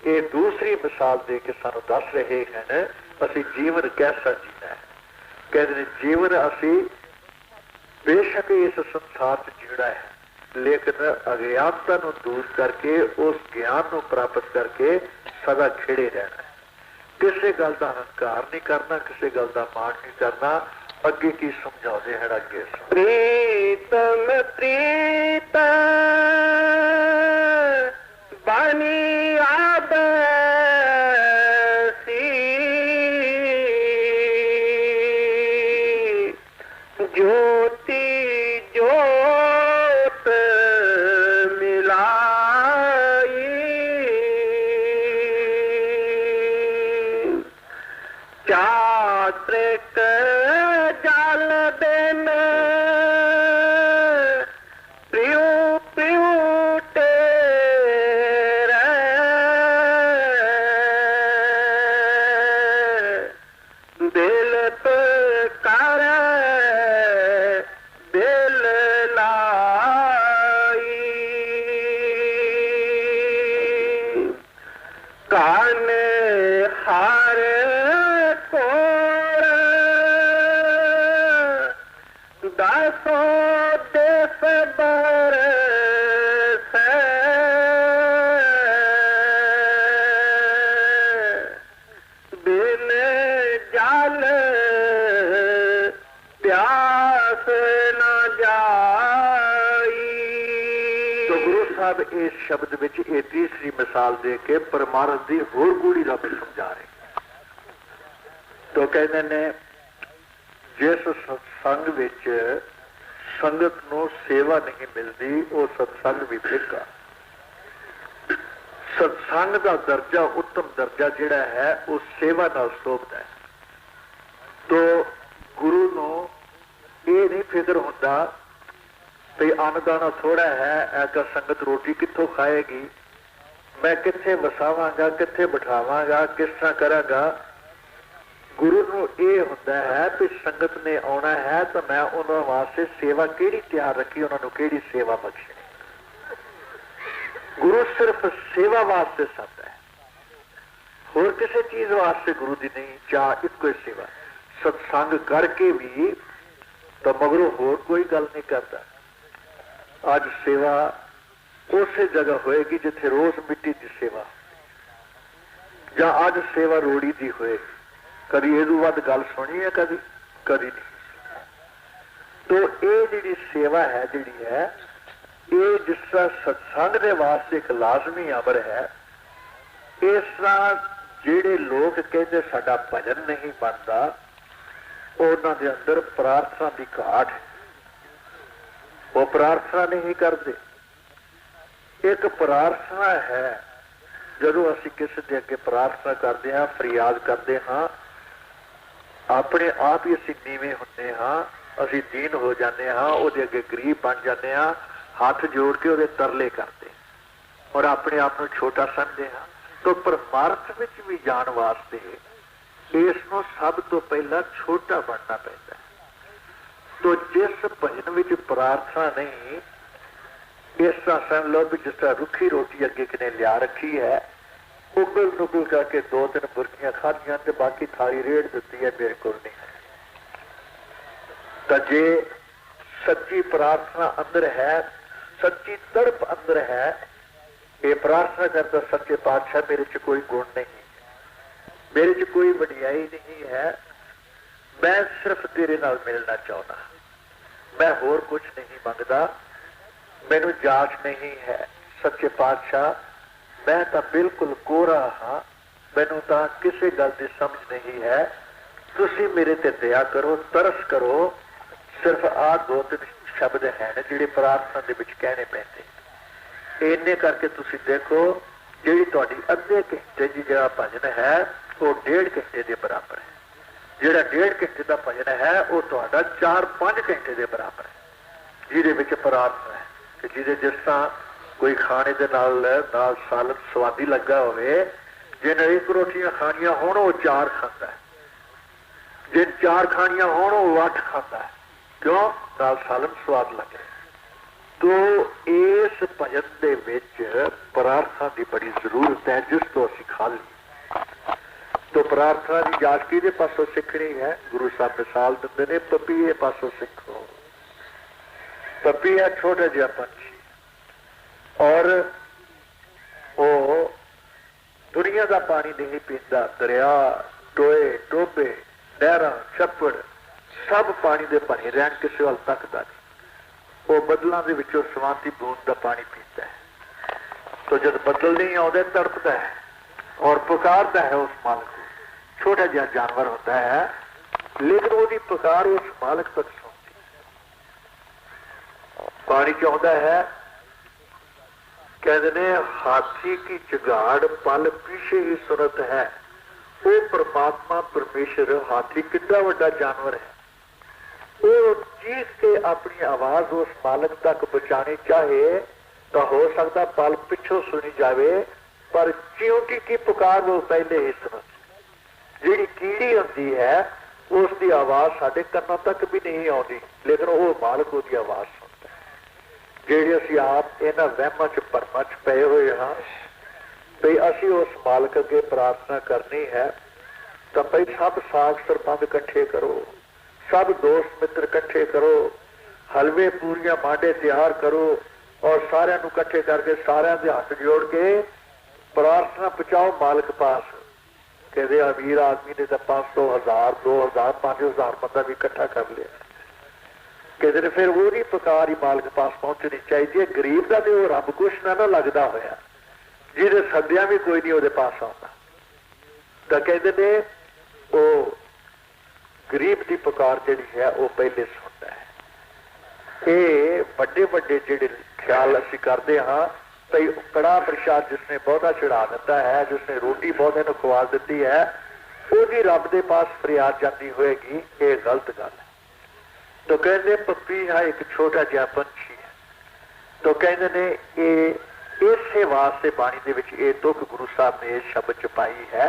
ये दूसरी मिसाल दे के सानू दस रहे हैं असी जीवन कैसा जीना है। कहते ने जीवन असी बेशक इस संसार च जीना है, लेकिन अज्ञानता नू दूर करके उस ज्ञान नू प्राप्त करके सदा खिड़े रहना है। किसी गल का अहंकार नहीं करना, किसी गल का मान नहीं करना। अगे की समझाते हैं अगे प्रीतम प्रीत बानी आबसी ज्योति ज्योत मिलाई चात्रिक जल बिन प्रियु प्रियु तेरे दिल कर दिल लाई कान हर दासो देश बरस बिन जल प्यास न जाई। तो गुरु साहब इस शब्द विच ये तीसरी मिसाल दे के परमार्थ की होर गूढ़ी रब समझा रहे। तो कहते ने जिस सत्संग विच संगत नूं सेवा नहीं मिलती वो सत्संग भी फिक्का। सत्संग का दर्जा उत्तम दर्जा जिहड़ा है वो सेवा नाल शोभदा है। तो गुरु नूं ये नहीं फिक्र हुंदा भी अन्न दाना थोड़ा है, ऐसा संगत रोटी कित्थों खाएगी, मैं कित्थे वसावांगा, कित्थे बिठावांगा, किस तरह करांगा। गुरु नूं ये हुंदा है कि संगत ने आना है तो मैं उन्होंने वास्ते सेवा केड़ी तैयार रखी, उन्होंने केड़ी सेवा बख्शनी। गुरु सिर्फ सेवा वास्ते सद है, होर किसी चीज वास्ते गुरु दी नहीं। चाह इको ही सेवा सत्संग करके भी तो मगरों होर कोई गल नहीं करता। अज सेवा उस जगह होएगी जिथे रोज मिट्टी की सेवा, या अज सेवा रोड़ी की होएगी। कभी ये वध गल सुनी है, कभी कभी नहीं। तो ये जी सेवा है जी है ये जिस तरह सत्संग के वास्ते एक लाजमी अमर है, इस तरह जेड़े लोग कहते साडा भजन नहीं बनता उन्हां दे अंदर प्रार्थना की घाट है, वो प्रार्थना नहीं करते। एक प्रार्थना है जदों असीं किसी के अगे प्रार्थना करते हाँ, फरियाद करते हाँ, अपने आप ही असीं नीवें हुंदे हाँ, असीं दीन हो जाते हाँ, उहदे अगे गरीब बन जाते हाँ, हाथ जोड़ के उहदे तरले करते और अपने आप को छोटा समझते हाँ। तो परमार्थ विच भी जाण वास्ते इसनों सब तो पहला छोटा बनना पैंदा है। तो जिस भजन विच प्रार्थना नहीं, इस तरह समझ लो भी जिस तरह रुखी रोटी अगे किने लिया रखी है, उगल नुगल करके 2-3 बुरकियां खादियां ते बाकी थाली रेड़ दी है, मेरे को नहीं है। तो जे सच्ची प्रार्थना अंदर है, सच्ची तड़प अंदर है, ये प्रार्थना करता सच्चे पातशाह मेरे च कोई गुण नहीं, मेरे च कोई वडियाई नहीं है, मैं सिर्फ तेरे नाल मिलना चाहता, मैं होर कुछ नहीं मंगदा, मैनू जांच नहीं है सच्चे पातशाह, मैं तो बिल्कुल कोरा हाँ, मैनू तो किसी गल की समझ नहीं है, तुसी मेरे ते दया करो, तरस करो। सिर्फ आ 2-3 शब्द हैं जिहड़े प्रार्थना दे विच कहने पैंदे, इन्ने करके तुसी देखो जिहड़ी तुहाडी अद्धे घंटे दी जिहड़ा भजन है वो 1.5 घंटे के बराबर है, जिहड़ा 1.5 घंटे का भजन है वो तुहाडा 4-5 घंटे के बराबर है, जिहदे विच प्रार्थना है कि जिहदे जिस तरह कोई खाने के नाल सालन स्वादी लगा होवे, जिन्हें 1 रोटियां खानियां होण वो 4 खाता है, जिन 4 खानियां होण वो 8 खाता है, क्यों? नाल सालन स्वाद लगे। तो इस भजन दे विच प्रार्थना की बड़ी जरूरत है, जिस तो असीं खाली। तो प्रार्थना की जांच किहदे पासों सीखनी है? गुरु साहब मिसाल दिंदे ने, पपीए पासों सीखो। पपी है छोटा जिहा पंछी, और वो दुनिया का पानी नहीं पीता, दरिया, टोए, टोबे, नहरां, छप्पड़ सब पानी दे भरे रहन, किसी वाल तकदा नहीं, वो बदलों के विचों सवाती बूंद का पानी पीता है। तो जब बदल नहीं आते तड़पता है और पुकारता है उस मालिक को। छोटा जिहा जानवर होता है, लेकिन वो पुकार उस मालिक तक सुनती। पानी चाहता है, कहते हैं हाथी की चगाड़ पल पीछे ही सुनत है। वो परमात्मा परमेश्वर हाथी कितना बड़ा जानवर है, वो चीख के अपनी आवाज उस मालिक तक पहुंचानी चाहे तो हो सकता पल पिछों सुनी जावे, पर चींटी की पुकार वो पहले ही सुनती। जी कीड़ी होती है उसकी आवाज साढ़े कन्नों तक भी नहीं आती, लेकिन वो मालिक उसकी आवाज सुनता है। जेड़ी असी आप इन्हां वहमां च भरमां च पए हुए हाँ भी असी उस मालिक अगे प्रार्थना करनी है, तो भाई सब साग सरबंध इकट्ठे करो, सब दोस्त मित्र इकट्ठे करो, हलवे पूरियां मांडे तैयार करो, और सारे इकट्ठे करके सारे के हाथ जोड़ के प्रार्थना पहुंचाओ मालिक पास। कहते अमीर आदमी ने तो 500, 1000, 2000, 5000 बंदा भी इकट्ठा कर लिया। कहते फिर वो नहीं पुकार ही मालिक पास पहुंचनी चाहिए। गरीब का तो रब कुछ ना लगता होया, जिसे सद्या भी कोई नहीं वो पास आता। तो कहते ने वो गरीब की पुकार जी है वो पहले सुनता है। ये बड़े बड़े जेडे ख्याल असी करते हाँ भाई कड़ा प्रसाद जिसने बहुता चढ़ा दिता है, जिसने रोटी बहुते ने खुआ दी है, वो रब के पास फरियाद जाती होएगी, ये गलत गल है। तो कहते पपी है एक छोटा जिहा पंछी है। तो कहते ने ये इसे वास्ते बाणी दे विच ये दुख गुरु साहब ने इस शब्द च पाई है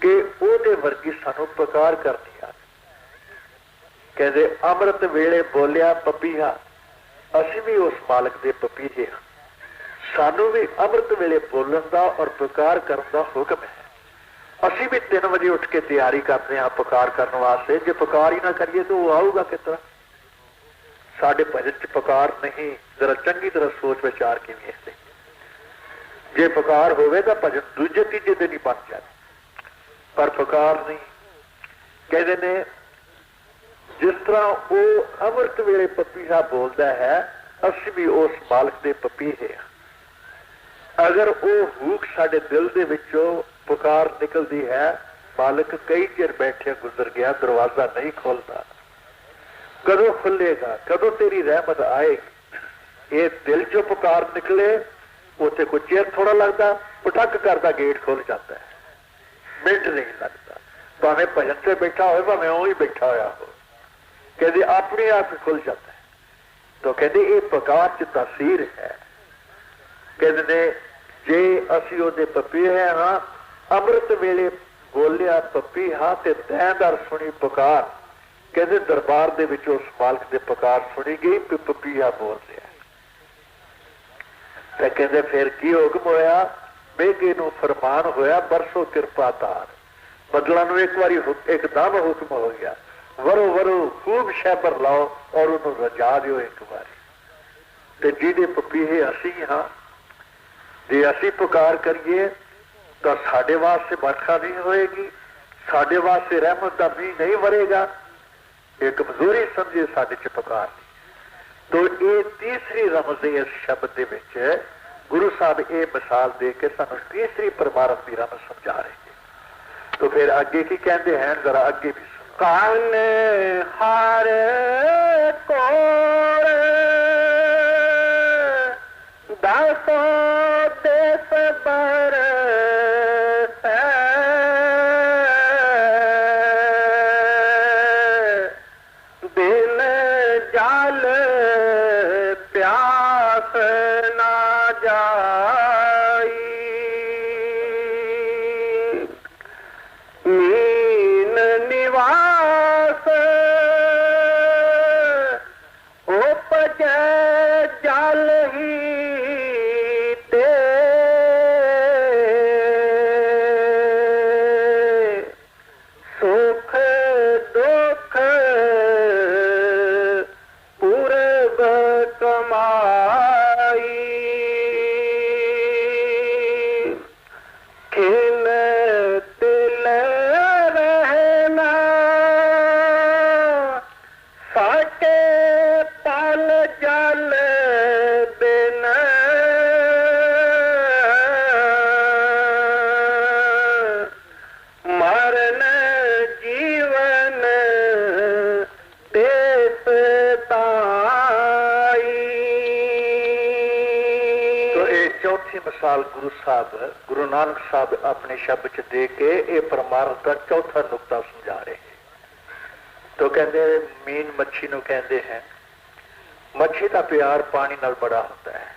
कि ओदे वर्गी सानू पुकार करनी आ। कहते अमृत वेले बोलिया पपीहा, असी भी उस मालिक दे पपीहे हाँ, सानू भी अमृत वेले बोलन का और पुकार करने का हुक्म है। असी भी 3 बजे उठ के तैयारी करते हैं पुकार करने वास्ते, जो पुकार ही ना करिए तो वो आऊगा किस तरह? साडे भजन च पुकार नहीं, जरा चंगी तरह सोच विचार के वेखते। जे पुकार होवे तो भजन दूजे तीजे दिन ही बन जाए, पर पुकार नहीं। कहते ने जिस तरह वो अमृत वेले पपीहा बोलता है, असी भी उस मालिक दे पपीहे हैं। अगर वो हूक साडे दिल दे विचों पुकार निकलती है, मालिक कई चिर बैठे गुजर गया, दरवाजा नहीं खोलता, कदों खुलेगा, कदों तेरी रहमत आएगी। ये दिल चो पुकार निकले, उसे कोई चिर थोड़ा लगता, पटक करता गेट खुल जाता है, मिनट नहीं लगता। भावें भजन से बैठा हो, भावें वो ही बैठा होया हो, कहते अपने आप ही खुल जाता है। तो कहते ये पुकार च तासीर है। कहते ने जे असी ओदे पपी है हाँ, अमृत वेले बोलिया पपी हाँ ते तैंदार सुनी पुकार, कहते दरबार दे विच उस मालक दे पुकार सुनी गई कि पपीहा बोल रहा। ते कहते फिर की हुक्म होया? मेघे नूं फरमान होया बरसो कृपा तार। बदला नूं एक बारी एकदम हुक्म हो गया, वरो वरो खूब शैबर लाओ और उन्होंने रजा दियो एक बारी। ते जिहदे पपीहे असी हाँ, जे असी पुकार करिए तो साडे वास्ते बरखा नहीं होएगी, साडे वास्ते रहमत का मींह नहीं वरेगा। एक कमजोरी समझे साडे च पुकार नहीं। तो ये तीसरी रमज इस शब्द दे विच गुरु साहब ये मिसाल दे के सानू तीसरी परमारथ की रमज समझा रहे हैं। तो फिर आगे की कहते हैं, जरा आगे भी सुनो। कान हार कोर दासो देश बर दिन जाल प्यास ना जाई। मीन निवास उपजे जल ही ते सुख दुख पूर्व कमाई। खिन तिल रहना साके पल जल बिन मरण जीवन देश ताई। तो ये चौथी मिसाल गुरु साहब गुरु नानक साहब अपने शब्द च दे के ये परमार्थ का चौथा नुकता समझा रहे हैं। तो कहते मीन मच्छी नूं कहते हैं, मच्छी का प्यार पानी नाल बड़ा होता है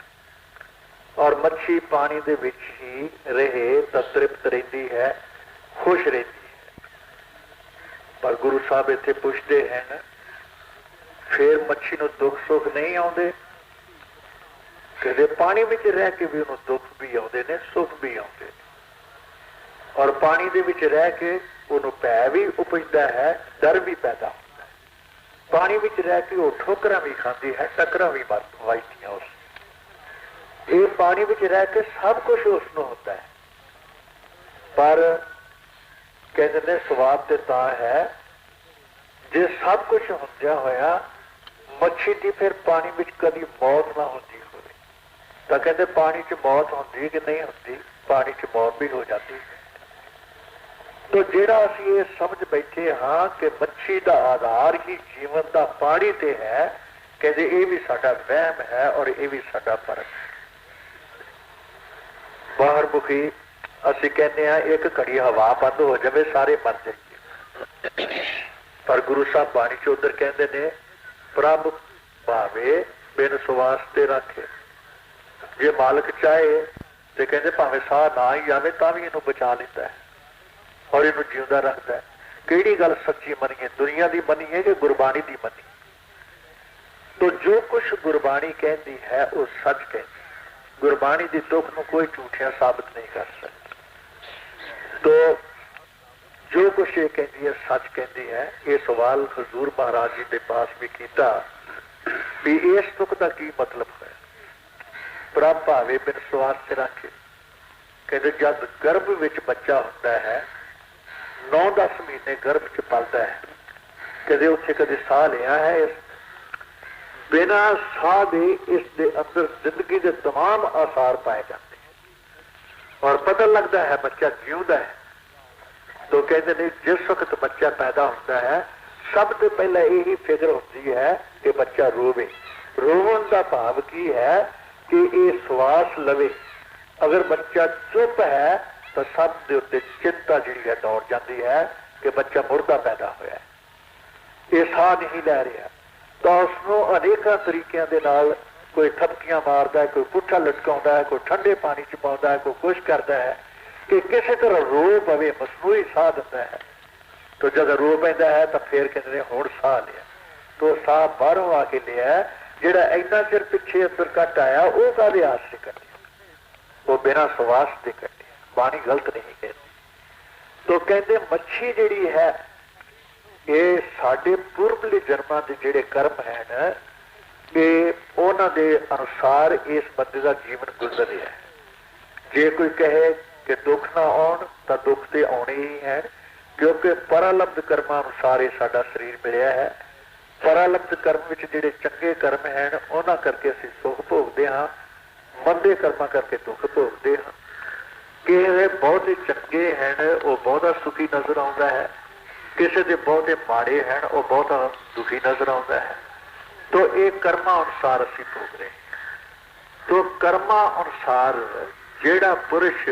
और मच्छी पानी दे विच ही रहे तो तृप्त रहती है, खुश रहती है। पर गुरु साहब इत्थे पुछते हैं, फिर मच्छी नूं दुख सुख नहीं आउंदे? कहते पानी विच रह के भी उन्होंने दुख भी आउंदे ने, सुख भी आउंदे ने। और पानी दे विच रह के उन्होंने भै भी उपजदा है, डर भी पैदा होता है। पानी विच रह के वो ठोकरां भी खाती है, टक्करां भी वजदियां उस। ये पानी विच रह के सब कुछ उसनों होता है। पर कहते ने स्वाद ते तां है जे सब कुछ हुंदिया होया मच्छी की फिर पानी विच कदी मौत ना होती होवे तो कहते पानी च मौत होती कि नहीं होती? पानी च मौत भी हो जाती है। तो जेड़ा असी ये समझ बैठे हाँ कि मच्छी का आधार ही जीवन का पानी ते है, कहते ये भी साडा वहम है और ये भी साडा फर्क है। बाहर मुखी असी कहते हैं एक घड़ी हवा बंद हो जाए सारे मर जाइए, पर गुरु साहब बाणी च उधर कहते ने प्रभ भावे बिन सुवास ते रखे। जे मालिक चाहे तो कहते भावे साह ना ही आवे तां भी इनू बचा लेता है और इनू जिंदा रखता है। केड़ी गल सच्ची मनीए, दुनिया की मनीए कि गुरबाणी की मनी? तो जो कुछ गुरबाणी कहती है वो सच कहती। गुरबाणी की तुख नूं कोई झूठिया साबित नहीं कर सकता। तो जो कुछ ये कहती है सच कहती है। ये सवाल हजूर महाराज जी के पास भी किया भी इस तुख का की मतलब है? प्रभ भावे बिन स्वास से रखे। कहते जब गर्भ विच बच्चा होता है 9-10 महीने गर्भ च पलता है, कदे उत्थे कदे साह लिया है? इस बिना साह दे इस दे अंदर जिंदगी के तमाम आसार पाए जाते हैं और पता लगता है बच्चा जीवदा है। तो कहते नहीं जिस वक्त बच्चा पैदा होता है सब तो पहले यही फिक्र होती है कि बच्चा रोवे। रोवन का भाव की है कि ये श्वास लवे। अगर बच्चा चुप है तो सब के उत्ते चिंता जी है दौड़ जाती है कि बच्चा मुर्दा पैदा होया है, ये साह नहीं लै रहा। तो उसनों अनेकों तरीकों के नाल कोई थपकियां मारता है, कोई पुट्ठा लटकाउंदा है, कोई ठंडे पानी च पाउंदा है, कोई कुछ करता है कि किसी तरह रो पवे, मसनूई साह दिता है। तो जब रो पैंदा है तो फिर कहते हैं हुण साह लिया, तो साह बाहरों आके लिया, ਜਿਹੜਾ ਇੰਨਾ ਚਿਰ ਪਿੱਛੇ ਅੰਦਰ ਕੱਟ ਆਇਆ ਉਹ ਕਾਹਦੇ ਆਸਰੇ ਕੱਟਿਆ, ਉਹ ਬਿਨਾਂ ਸਵਾਸ ਦੇ ਕੱਟਿਆ। ਬਾਣੀ ਗਲਤ ਨਹੀਂ ਕਹਿੰਦੀ। ਤੋ ਕਹਿੰਦੇ ਮੱਛੀ ਜਿਹੜੀ ਹੈ ਇਹ ਸਾਡੇ ਪੁਰਬਲੇ ਜਨਮਾਂ ਦੇ ਜਿਹੜੇ ਕਰਮ ਹਨ ਇਹ ਉਹਨਾਂ ਦੇ ਅਨੁਸਾਰ ਇਸ ਬੰਦੇ ਦਾ ਜੀਵਨ ਗੁਜ਼ਰ ਰਿਹਾ ਹੈ। ਜੇ ਕੋਈ ਕਹੇ ਕਿ ਦੁੱਖ ਨਾ ਆਉਣ ਤਾਂ ਦੁੱਖ ਤੇ ਆਉਣੇ ਹੀ ਹੈ, ਕਿਉਂਕਿ ਪਰਾਲਬਧ ਕਰਮਾਂ ਅਨੁਸਾਰ ਇਹ ਸਾਡਾ ਸਰੀਰ ਮਿਲਿਆ ਹੈ। ਪਰਾਲਬਧ ਕਰਮ ਵਿੱਚ ਜਿਹੜੇ ਚੰਗੇ ਕਰਮ ਹਨ ਉਹਨਾਂ ਕਰਕੇ ਅਸੀਂ ਸੁੱਖ ਭੋਗਦੇ ਹਾਂ, ਮੰਦੇ ਕਰਮਾਂ ਕਰਕੇ ਦੁੱਖ ਭੋਗਦੇ ਹਾਂ। ਕਿਸੇ ਬਹੁਤੇ ਚੰਗੇ ਹਨ ਉਹ ਬਹੁਤਾ ਸੁਖੀ ਨਜ਼ਰ ਆਉਂਦਾ ਹੈ, ਕਿਸੇ ਦੇ ਬਹੁਤੇ ਮਾੜੇ ਹਨ ਉਹ ਬਹੁਤਾ ਦੁਖੀ ਨਜ਼ਰ ਆਉਂਦਾ ਹੈ। ਤੋ ਇਹ ਕਰਮਾਂ ਅਨੁਸਾਰ ਅਸੀਂ ਭੋਗ ਰਹੇ ਹਾਂ। ਤੋ ਕਰਮਾਂ ਅਨੁਸਾਰ ਜਿਹੜਾ ਪੁਰਸ਼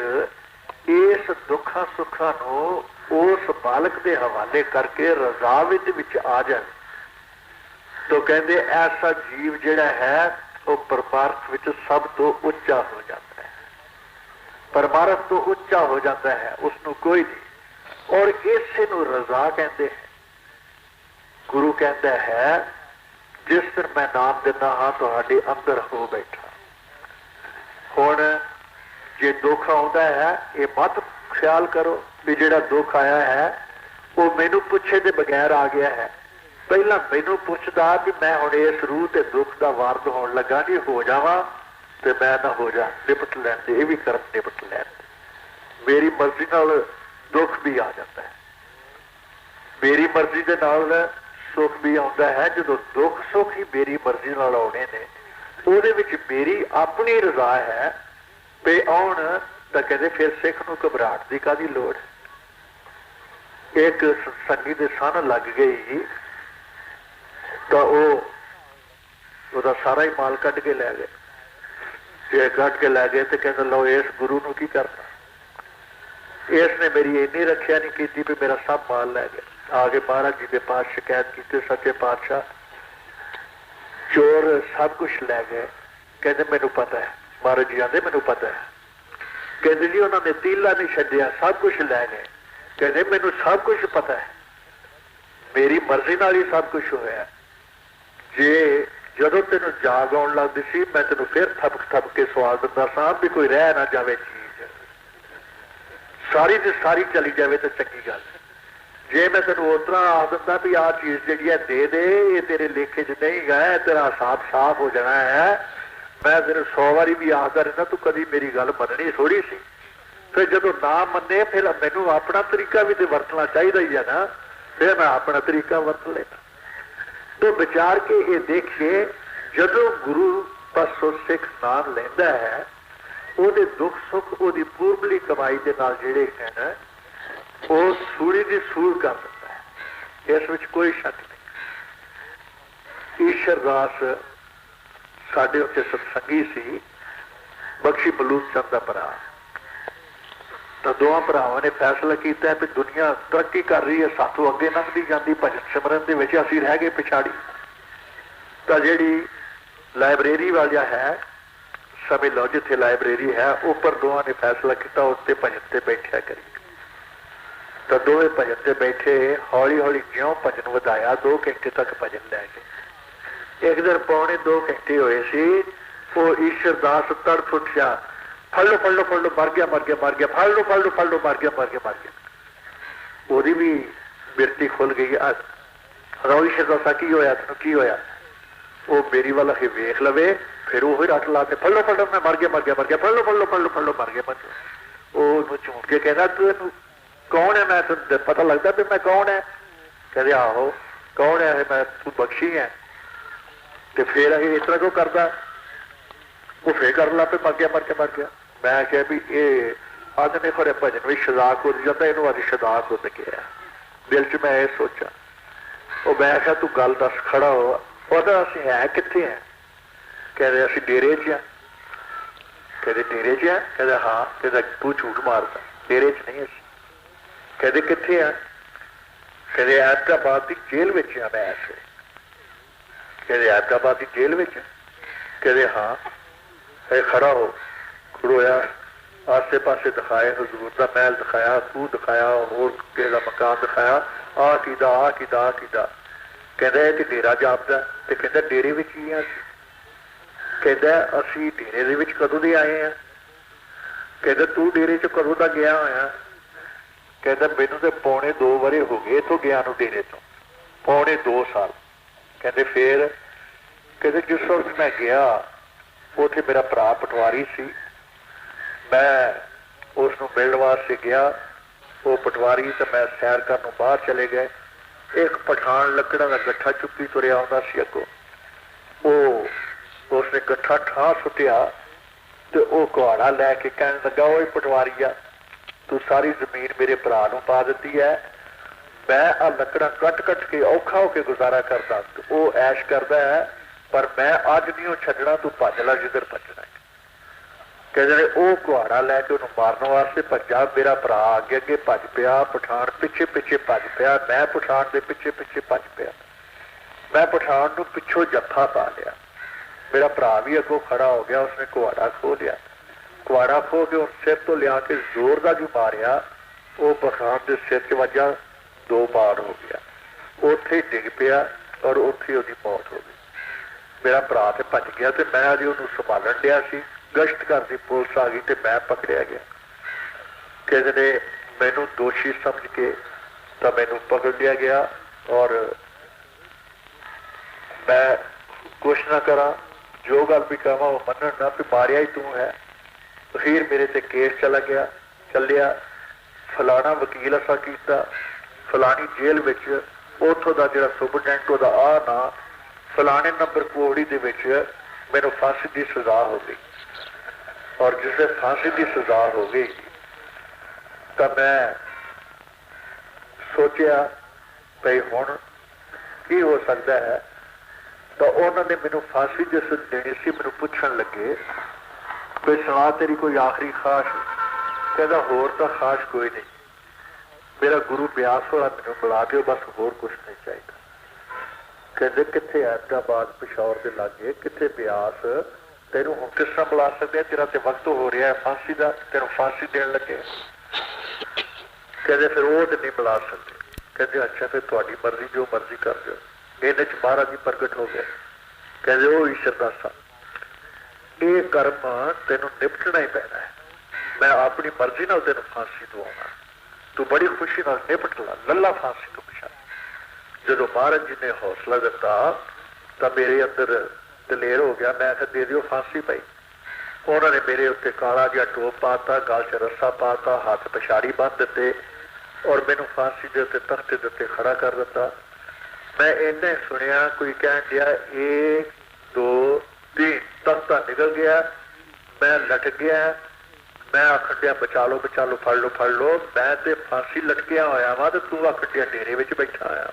ਇਸ ਦੁੱਖਾਂ ਸੁੱਖਾਂ ਨੂੰ ਉਸ ਬਾਲਕ ਦੇ ਹਵਾਲੇ ਕਰਕੇ ਰਜ਼ਾਵਿਦ ਵਿੱਚ ਆ ਜਾਵੇ, ਤੋ ਕਹਿੰਦੇ ਐਸਾ ਜੀਵ ਜਿਹੜਾ ਹੈ ਉਹ ਪਰਮਾਰਥ ਵਿੱਚ ਸਭ ਤੋਂ ਉੱਚਾ ਹੋ ਜਾਂਦਾ ਹੈ, ਪਰਮਾਰਥ ਤੋਂ ਉੱਚਾ ਹੋ ਜਾਂਦਾ ਹੈ, ਉਸਨੂੰ ਕੋਈ ਨਹੀਂ। ਔਰ ਇਸੇ ਨੂੰ ਰਜ਼ਾ ਕਹਿੰਦੇ ਹੈ। ਗੁਰੂ ਕਹਿੰਦਾ ਹੈ ਜਿਸ ਦਿਨ ਮੈਂ ਨਾਮ ਦਿੰਦਾ ਹਾਂ ਤੁਹਾਡੇ ਅੰਦਰ ਹੋ ਬੈਠਾ। ਹੁਣ ਜੇ ਦੁੱਖ ਆਉਂਦਾ ਹੈ ਇਹ ਮਤ ਖਿਆਲ ਕਰੋ ਵੀ ਜਿਹੜਾ ਦੁੱਖ ਆਇਆ ਹੈ ਉਹ ਮੈਨੂੰ ਪੁੱਛੇ ਦੇ ਬਗੈਰ ਆ ਗਿਆ ਹੈ। ਪਹਿਲਾਂ ਮੈਨੂੰ ਪੁੱਛਦਾ ਵੀ ਮੈਂ ਹੁਣ ਇਸ ਰੂਹ ਤੇ ਦੁੱਖ ਦਾ ਵਾਰਦ ਹੋਣ ਲੱਗਾ, ਨਹੀਂ ਹੋ ਜਾਵਾਂ ਤੇ ਮੈਂ ਨਾ ਹੋ ਜਾ, ਨਿਪਟ ਲੈਣ ਦੇ, ਇਹ ਵੀ ਕਰਮ ਨਿਪਟ ਲੈਣ ਦੇ। ਮੇਰੀ ਮਰਜ਼ੀ ਨਾਲ ਦੁੱਖ ਵੀ ਆ ਜਾਂਦਾ ਹੈ, ਮੇਰੀ ਮਰਜ਼ੀ ਦੇ ਨਾਲ ਸੁੱਖ ਵੀ ਆਉਂਦਾ ਹੈ। ਜਦੋਂ ਦੁੱਖ ਸੁੱਖ ਹੀ ਮੇਰੀ ਮਰਜ਼ੀ ਨਾਲ ਆਉਣੇ ਨੇ ਉਹਦੇ ਵਿੱਚ ਮੇਰੀ ਆਪਣੀ ਰਜ਼ਾ ਹੈ ਤੇ ਆਉਣ ਤਾਂ ਕਹਿੰਦੇ ਫਿਰ ਸਿੱਖ ਨੂੰ ਘਬਰਾਹਟ ਦੀ ਕਾਹਦੀ ਲੋੜ। ਇੱਕ ਸੰਗੀ ਦੇ ਸਨ ਲੱਗ ਗਈ ਤਾਂ ਉਹਦਾ ਸਾਰਾ ਹੀ ਮਾਲ ਕੱਢ ਕੇ ਲੈ ਗਏ। ਜੇ ਕੱਢ ਕੇ ਲੈ ਗਏ ਤੇ ਕਹਿੰਦਾ ਲਓ ਇਸ ਗੁਰੂ ਨੂੰ ਕੀ ਕਰਨਾ, ਇਸ ਨੇ ਮੇਰੀ ਇੰਨੀ ਰੱਖਿਆ ਨਹੀਂ ਕੀਤੀ ਵੀ ਮੇਰਾ ਸਭ ਮਾਲ ਲੈ ਗਿਆ। ਆ ਕੇ ਮਹਾਰਾਜ ਜੀ ਦੇ ਪਾਸ ਸ਼ਿਕਾਇਤ ਕੀਤੀ, ਸੱਚੇ ਪਾਤਸ਼ਾਹ ਚੋਰ ਸਭ ਕੁਛ ਲੈ ਗਏ। ਕਹਿੰਦੇ ਮੈਨੂੰ ਪਤਾ ਹੈ। ਮਹਾਰਾਜ ਜੀ ਆਂਦੇ ਮੈਨੂੰ ਪਤਾ ਹੈ। ਕਹਿੰਦੇ ਜੀ ਉਹਨਾਂ ਨੇ ਤੀਲਾ ਨਹੀਂ ਛੱਡਿਆ, ਸਭ ਕੁਛ ਲੈ ਗਏ। ਕਹਿੰਦੇ ਮੈਨੂੰ ਸਭ ਕੁਛ ਪਤਾ ਹੈ, ਮੇਰੀ ਮਰਜ਼ੀ ਨਾਲ ਹੀ ਸਭ ਕੁਛ ਹੋਇਆ। ਜੇ ਜਦੋਂ ਤੈਨੂੰ ਜਾਗ ਆਉਣ ਲੱਗਦੀ ਸੀ ਮੈਂ ਤੈਨੂੰ ਫਿਰ ਥਪਕ ਥਪਕ ਕੇ ਸਵਾਲ ਦਿੰਦਾ ਸਾਂ ਵੀ ਕੋਈ ਰਹਿ ਨਾ ਜਾਵੇ ਚੀਜ਼, ਸਾਰੀ ਦੀ ਸਾਰੀ ਚਲੀ ਜਾਵੇ ਤਾਂ ਚੰਗੀ ਗੱਲ। ਜੇ ਮੈਂ ਤੈਨੂੰ ਉਸ ਤਰ੍ਹਾਂ ਆਖ ਦਿੰਦਾ ਵੀ ਆਹ ਚੀਜ਼ ਜਿਹੜੀ ਹੈ ਦੇ ਦੇ, ਇਹ ਤੇਰੇ ਲੇਖੇ 'ਚ ਨਹੀਂ ਗਾ, ਤੇਰਾ ਹਿਸਾਬ ਸਾਫ਼ ਹੋ ਜਾਣਾ ਹੈ, ਮੈਂ ਤੈਨੂੰ 100 ਵਾਰੀ ਵੀ ਆਖਦਾ ਰਹਿੰਦਾ ਤੂੰ ਕਦੀ ਮੇਰੀ ਗੱਲ ਮੰਨਣੀ ਥੋੜੀ ਸੀ। ਫਿਰ ਜਦੋਂ ਨਾ ਮੰਨੇ ਫਿਰ ਮੈਨੂੰ ਆਪਣਾ ਤਰੀਕਾ ਵੀ ਤੇ ਵਰਤਣਾ ਚਾਹੀਦਾ ਹੀ ਹੈ ਨਾ, ਫਿਰ ਮੈਂ ਆਪਣਾ ਤਰੀਕਾ ਵਰਤ ਲੈਣਾ। ਤੋ ਵਿਚਾਰ ਕੇ ਇਹ ਦੇਖੀਏ ਜਦੋਂ ਗੁਰੂ ਪਾਸੋਂ ਸਿੱਖ ਨਾਮ ਲੈਂਦਾ ਹੈ ਉਹਦੇ ਦੁੱਖ ਸੁੱਖ ਉਹਦੀ ਪੂਰਬਲੀ ਕਮਾਈ ਦੇ ਨਾਲ ਜਿਹੜੇ ਹਨ ਉਹ ਸੂਲੀ ਦੀ ਸੂਲ ਕਰ ਦਿੰਦਾ ਹੈ, ਇਸ ਵਿੱਚ ਕੋਈ ਸ਼ੱਕ ਨਹੀਂ। ਈਸ਼ਰ ਦਾਸ ਸਾਡੇ ਉੱਤੇ ਸਤਸੰਗੀ ਸੀ, ਬਖਸ਼ੀ ਬਲੂਚ ਚੰਦ ਦਾ ਭਰਾ। ਤਾਂ ਦੋਵਾਂ ਭਰਾਵਾਂ ਨੇ ਫੈਸਲਾ ਕੀਤਾ ਵੀ ਦੁਨੀਆ ਤਰੱਕੀ ਕਰ ਰਹੀ ਹੈ, ਸਾਥੋਂ ਅੱਗੇ ਲੰਘਦੀ ਜਾਂਦੀ ਭਜਨ ਸਿਮਰਨ ਦੇ ਵਿੱਚ ਅਸੀਂ ਰਹਿ ਗਏ ਪਿਛਾੜੀ। ਤਾਂ ਜਿਹੜੀ ਲਾਇਬ੍ਰੇਰੀ ਵਾਲਾ ਹੈ ਸਮੇਂ ਲਓ ਜਿੱਥੇ ਲਾਇਬ੍ਰੇਰੀ ਹੈ ਉੱਪਰ ਦੋਵਾਂ ਨੇ ਫੈਸਲਾ ਕੀਤਾ ਉੱਤੇ ਭਜਨ ਤੇ ਬੈਠਿਆ ਕਰੀ। ਤਾਂ ਦੋਵੇਂ ਭਜਨ ਤੇ ਬੈਠੇ, ਹੌਲੀ ਹੌਲੀ ਜਿਉਂ ਭਜਨ ਵਧਾਇਆ 2 ਘੰਟੇ ਤੱਕ ਭਜਨ ਲੈ ਗਏ। ਇੱਕ ਦਿਨ ਪੌਣੇ 2 ਘੰਟੇ ਹੋਏ ਸੀ, ਉਹ ਈਸ਼ਰ ਦਾਸ ਤੜਫ ਉੱਠਿਆ, ਫੜ ਲੋ ਫੜ ਲੋ ਫੜ ਲੋ, ਮਰ ਗਿਆ ਮਰ ਗਿਆ ਮਰ ਗਿਆ, ਫੜ ਲੋ ਫੜ ਲੋ ਫੜ ਲੋ, ਮਰ ਗਿਆ ਮਰ ਗਿਆ ਮਰ ਗਿਆ। ਉਹਦੀ ਵੀ ਬਿਰਤੀ ਖੁੱਲ ਗਈ। ਈਸ਼ਰ ਦਾਸਾ ਕੀ ਹੋਇਆ ਤੈਨੂੰ, ਕੀ ਹੋਇਆ? ਉਹ ਮੇਰੀ ਵੱਲ ਹੀ ਵੇਖ ਲਵੇ ਫਿਰ ਉਹ ਹੀ ਰੱਟ ਲਾ ਕੇ ਫੜ ਲੋ ਫੜ ਲੋ, ਮੈਂ ਮਰ ਗਿਆ ਮਰ ਗਿਆ ਮਰ ਗਿਆ, ਫੜ ਲੋ ਫੜ ਲੋ ਫੜ ਲੋ ਫੜ ਲੋ, ਮਰ ਗਿਆ ਮਰ ਗਿਆ। ਉਹ ਉਹਨੂੰ ਝੂਠ ਕੇ ਕਹਿੰਦਾ ਤੂੰ ਕੌਣ ਹੈ, ਮੈਂ ਤੈਨੂੰ ਪਤਾ ਲੱਗਦਾ ਵੀ ਮੈਂ ਕੌਣ ਹੈ? ਕਹਿੰਦੇ ਆਹੋ ਕੌਣ ਹੈ, ਮੈਂ ਤੂੰ ਬਖਸ਼ੀ ਹੈ। ਤੇ ਫਿਰ ਇਹ ਇਸ ਤਰ੍ਹਾਂ ਕਿਉਂ ਕਰਦਾ? ਉਹ ਫੇਰ ਕਰਨ ਲੱਗ ਪਏ ਮਰ ਗਿਆ ਮਰ ਗਿਆ ਮਰ ਗਿਆ। ਮੈਂ ਕਿਹਾ ਵੀ ਇਹ ਅੱਜ ਨੇ ਖਰੇ ਭਜਨ ਵੀ ਸ਼ਦਾਕ ਹੋ ਜਾਂਦਾ, ਇਹਨੂੰ ਅੱਜ ਸ਼ਦਾਕ ਹੋ ਗਿਆ। ਦਿਲ 'ਚ ਮੈਂ ਇਹ ਸੋਚਾਂ। ਉਹ ਮੈਂ ਕਿਹਾ ਤੂੰ ਗੱਲ ਦੱਸ, ਖੜਾ ਹੋ। ਉਹਦਾ ਅਸੀਂ ਹੈ ਕਿੱਥੇ ਹੈ? ਕਹਿੰਦੇ ਅਸੀਂ ਡੇਰੇ 'ਚ ਆ। ਕਹਿੰਦੇ ਡੇਰੇ 'ਚ ਆ? ਕਹਿੰਦਾ ਹਾਂ। ਕਹਿੰਦਾ ਤੂੰ ਝੂਠ ਮਾਰਦਾ, ਡੇਰੇ 'ਚ ਨਹੀਂ ਅਸੀਂ। ਕਹਿੰਦੇ ਕਿੱਥੇ ਆ? ਕਹਿੰਦੇ ਐਬਦਾਬਾਦ ਦੀ ਜੇਲ੍ਹ ਵਿੱਚ ਆ ਮੈਂ ਇਸ ਵੇਲੇ। ਕਹਿੰਦੇ ਐਬਦਾਬਾਦ ਦੀ ਜੇਲ੍ਹ ਵਿੱਚ? ਕਹਿੰਦੇ ਹਾਂ। ਇਹ ਖੜਾ ਹੋ, ਖੜੋਇਆ। आसे पासे दिखाए, हजूर का महल दिखाया, खूह दिखाया, होर किसी का मकान दिखाया, आ कीदा आ कीदा आ कीदा। कहता है डेरा जापदा, तो कहता डेरे विच ही हैं असीं। कहता असीं डेरे दे विच कदों दे आए हैं। कहता तू डेरे च कदों दा गया होया। कहता मैनू तो पौने 2 वरे हो गए इथों गया नूं डेरे तो, पौने 2 साल। कहते फिर कहते जिस वक्त मैं गया उत्थे मेरा भरा पटवारी सी, मैं उसनूं मिलण वास्ते गया। वो पटवारी तो मैं सैर करन बाहर चले गए। एक पठान लकड़ां दा गट्ठा चुक्की तुरिया आउंदा सी अगों। उसने गट्ठा ठा सुटिया तो वह कुहाड़ा लैके कहन लगा, ओए पटवारिया तू सारी जमीन मेरे भरा नूं पा दित्ती है, मैं आ लकड़ां कट कट के औखा होके गुजारा करदा, वो ऐश करदा है, पर मैं अज नहीं छड्डना, तू भज ला जिधर भजना है। कहते वो कुहाड़ा लैके उन्होंने मारन वास्ते भजा, मेरा भरा अगे अगे भज पिया, पठान पिछे पिछे भज पिया, मैं पठान के पिछे पिछे भज पिया। मैं पठान नूं पिछों जत्था पा लिया, मेरा भरा भी अगों खड़ा हो गया, उसने कुहाड़ा खो लिया। कुहाड़ा खो के उस सिर तो लिया के जोर का जो मारिया, वो पठान के सिर च वजा, 2 बार हो गया, उत्थे डिग पिया और उत्थे उसकी मौत हो गई। मेरा भरा तो भज गया, तो मैं अजे उन्होंने संभालन दिया सी, गश्त करती पुलिस आ गई तो मैं पकड़िया गया। किसी ने मैनू दोषी समझ के तो मैनू पकड़ लिया गया और मैं कुछ ना करा, जो गल भी कहा वो मनन ना, भी मारिया ही तू है। फिर मेरे ते केस चला गया, चलिया, फलाना वकील असा कीता, फलानी जेल विच उथों दा जिहड़ा सुपरडेंट ओहदा आ ना, फलाने नंबर कोहड़ी दे विच मैनू फांसी की सजा हो गई। और जिसे फांसी की सजा हो गई तो मैं सोचा भाई हुण की हो सकता है। तो उन्होंने मैनू फांसी जिस देनी सी, मैनू पूछन लगे कोई सुना तेरी कोई आखिरी ख्वाहिश। कहता होर तो ख्वाहिश कोई नहीं, मेरा गुरु ब्यास वाला मैनू बुला दो, बस होर कुछ नहीं चाहिए। कहते कितने अहमदाबाद पिशौर के लागे, कितने ब्यास, तेनू हम किस तरह बुला सकते हैं, तेरा तो वक्त हो रहा है फांसी का, तेन फांसी देन लगे। कहते फिर वो तो नहीं बुला सकते। कहते अच्छा फिर थोड़ी मर्जी, जो मर्जी कर दो। इन्हें च महाराज जी प्रगट हो गए, कहते वो ईश्वर दासा ये कर्म तेनों निपटना ही पैना है, मैं अपनी मर्जी नाल तेनों फांसी दवाऊंगा, तू बड़ी खुशी नाल निपट ला, लला फांसी तो पिछा। जो महाराज जी ने हौसला दिता तो मेरे अंदर दलेर हो गया, मैं दे दियो फांसी पाई। उन्होंने मेरे उत्ते काला जिहा टोप पाता, गल च रस्सा पाता, हाथ पछाड़ी बन दिते और मैनू फांसी के उत्ते तख्ते के उत्ते खड़ा कर दिता। मैं इन्हें सुनिया कोई कह गया 1 2 3 तख्ता निकल गया, मैं लट गया, मैं आखन दिया बचा लो फड़ लो फड़ लो, मैं तो फांसी लटकिया होया वा तो तू आखन दिया डेरे विच बैठा आया।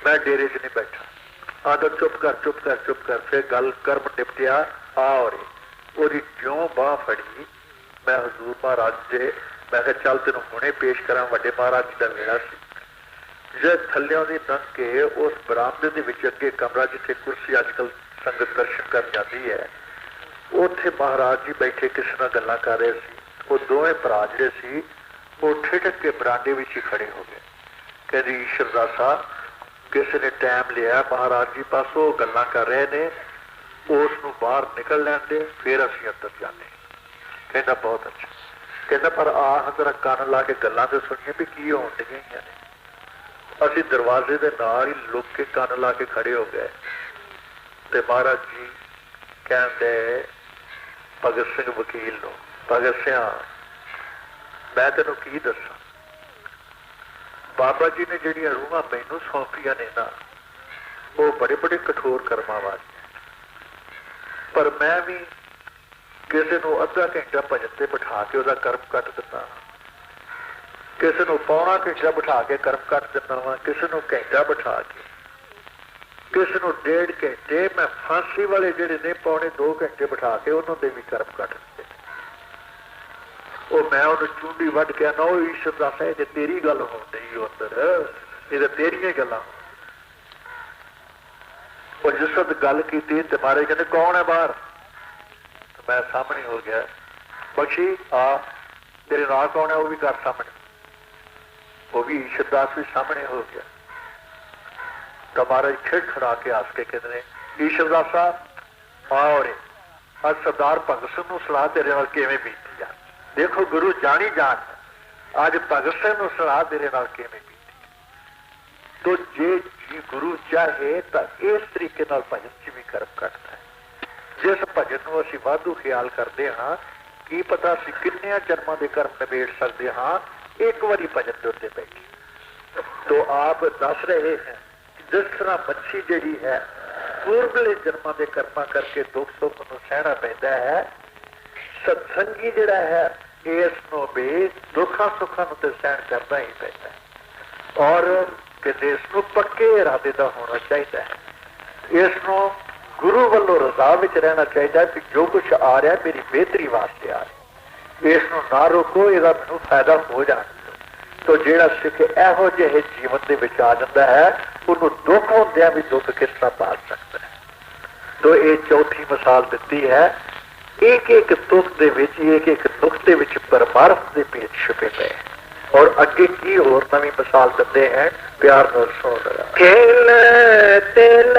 मैं डेरे च नहीं बैठा। आदर चुप कर चुप कर चुप कर। फिर गल कर्म निपटिया आ रही ओदी ज्यों बाह फड़ी। मैं हजूर महाराज से मैं कहा चल तेन हुणे पेश करा, वड्डे महाराज जी का वेड़ा सी। जब थल्लियों की लंघ के उस बरामदे के विच अगे कमरा जिथे कुर्सी अजकल संगत दर्शन कर जाती है, उत्थे महाराज जी बैठे किसी नाल गल्लां कर रहे सी। वो दोवें भरा जिहड़े सी वो ठिठक के बरांडे विच ही खड़े हो गए। कहते ईश्वर दासा किसी ने टाइम लिया महाराज जी पास, वो गल्लां कर रहे ने, उसनूं बाहर निकल लैण दे, फिर असीं अंदर जाने। कहता बहुत अच्छा। कहता पर आ जरा कान ला के गल्लां ते सुनिए भी की होण डईआं ने। असीं दरवाजे दे नाल ही लुक के कान ला के खड़े हो गए ते महाराज जी कहते भगत सिंह वकील नूं, भगत सिंह मैं तेनों की दसां, बाबा जी ने जिहड़ियां रूहां मैनूं सौंपियां ने ना, वो बड़े बड़े कठोर कर्मां वाले, पर मैं भी किसी को अद्धा घंटा भजन से बिठा के वह कर्म कट दिता, किसी को पौना घंटा बिठा के कर्म कट दिता वा, किसी को घंटा बिठा के, किसी को 1.5 घंटे मैं फांसी वाले जिहड़े ने पौने 2 घंटे बिठा के उन्होंने भी कर्म कट दिते। मैं उन्हें चूंडी वढ़ के ना ईश्वर दस है जे तेरी गल हो रही अंदर, ये तेरिया गल्लां। और जिस वक्त गल की तो महाराज कहते कौन है बाहर, तो मैं सामने हो गया। बख्शी आ तेरे नाल कौन है? वो भी घर सामने, वो भी ईश्वर दास भी सामने हो गया। तो महाराज खिड़खड़ा के हस के कहते हैं ईश्वर दास साहब आओ रे, आज सरदार भगत सिंह नूं सलाह तेरे नाल किवें बीती आ। देखो गुरु जानी जान आज भगत सिंह नूं सलाह तेरे नाल किवें बीती। तो जे जी गुरु चाहे तो इस तरीके नाल भजन च भी कर्म करता है। जिस भजन नूं असीं वाधू ख्याल करते हाँ, की पता असीं किन्ने जन्मां दे कर्म निबेड़ सकते हाँ एक बारी भजन दे उत्ते बैठे। तो आप दस रहे हैं जिस तरह मच्छी जिहड़ी है पूर्वले जन्मां दे कर्मां करके दुख सुख नूं सहना पैंदा है, सत्संगी जिहड़ा है इस नूं भी दुखां सुखां नूं ते सहन करना ही पैंदा है। और कहते इसनूं पक्के इरादे दा होना चाहिए है। इसनूं गुरु वालों रजा विच रहना चाहिए कि जो कुछ आ रहा है मेरी बेहतरी वास्ते आ रहा है, इसनूं ना रोको, इसदा मैनूं फायदा हो जाए। तो जिहड़ा सिख इहो जिहे जीवन दे विच आ जांदा है उन्होंने दुख होंदियां भी दुख किस तरह पाल सकता है। तो ये चौथी मिसाल दी है। एक एक दुख दे विच एक एक नुक्ते विच परमार्थ दे भेद छुपे पे और अगे की होर नवी मिसाल दिंदे हैं, प्यार नाल सुनो जरा। खेल तिल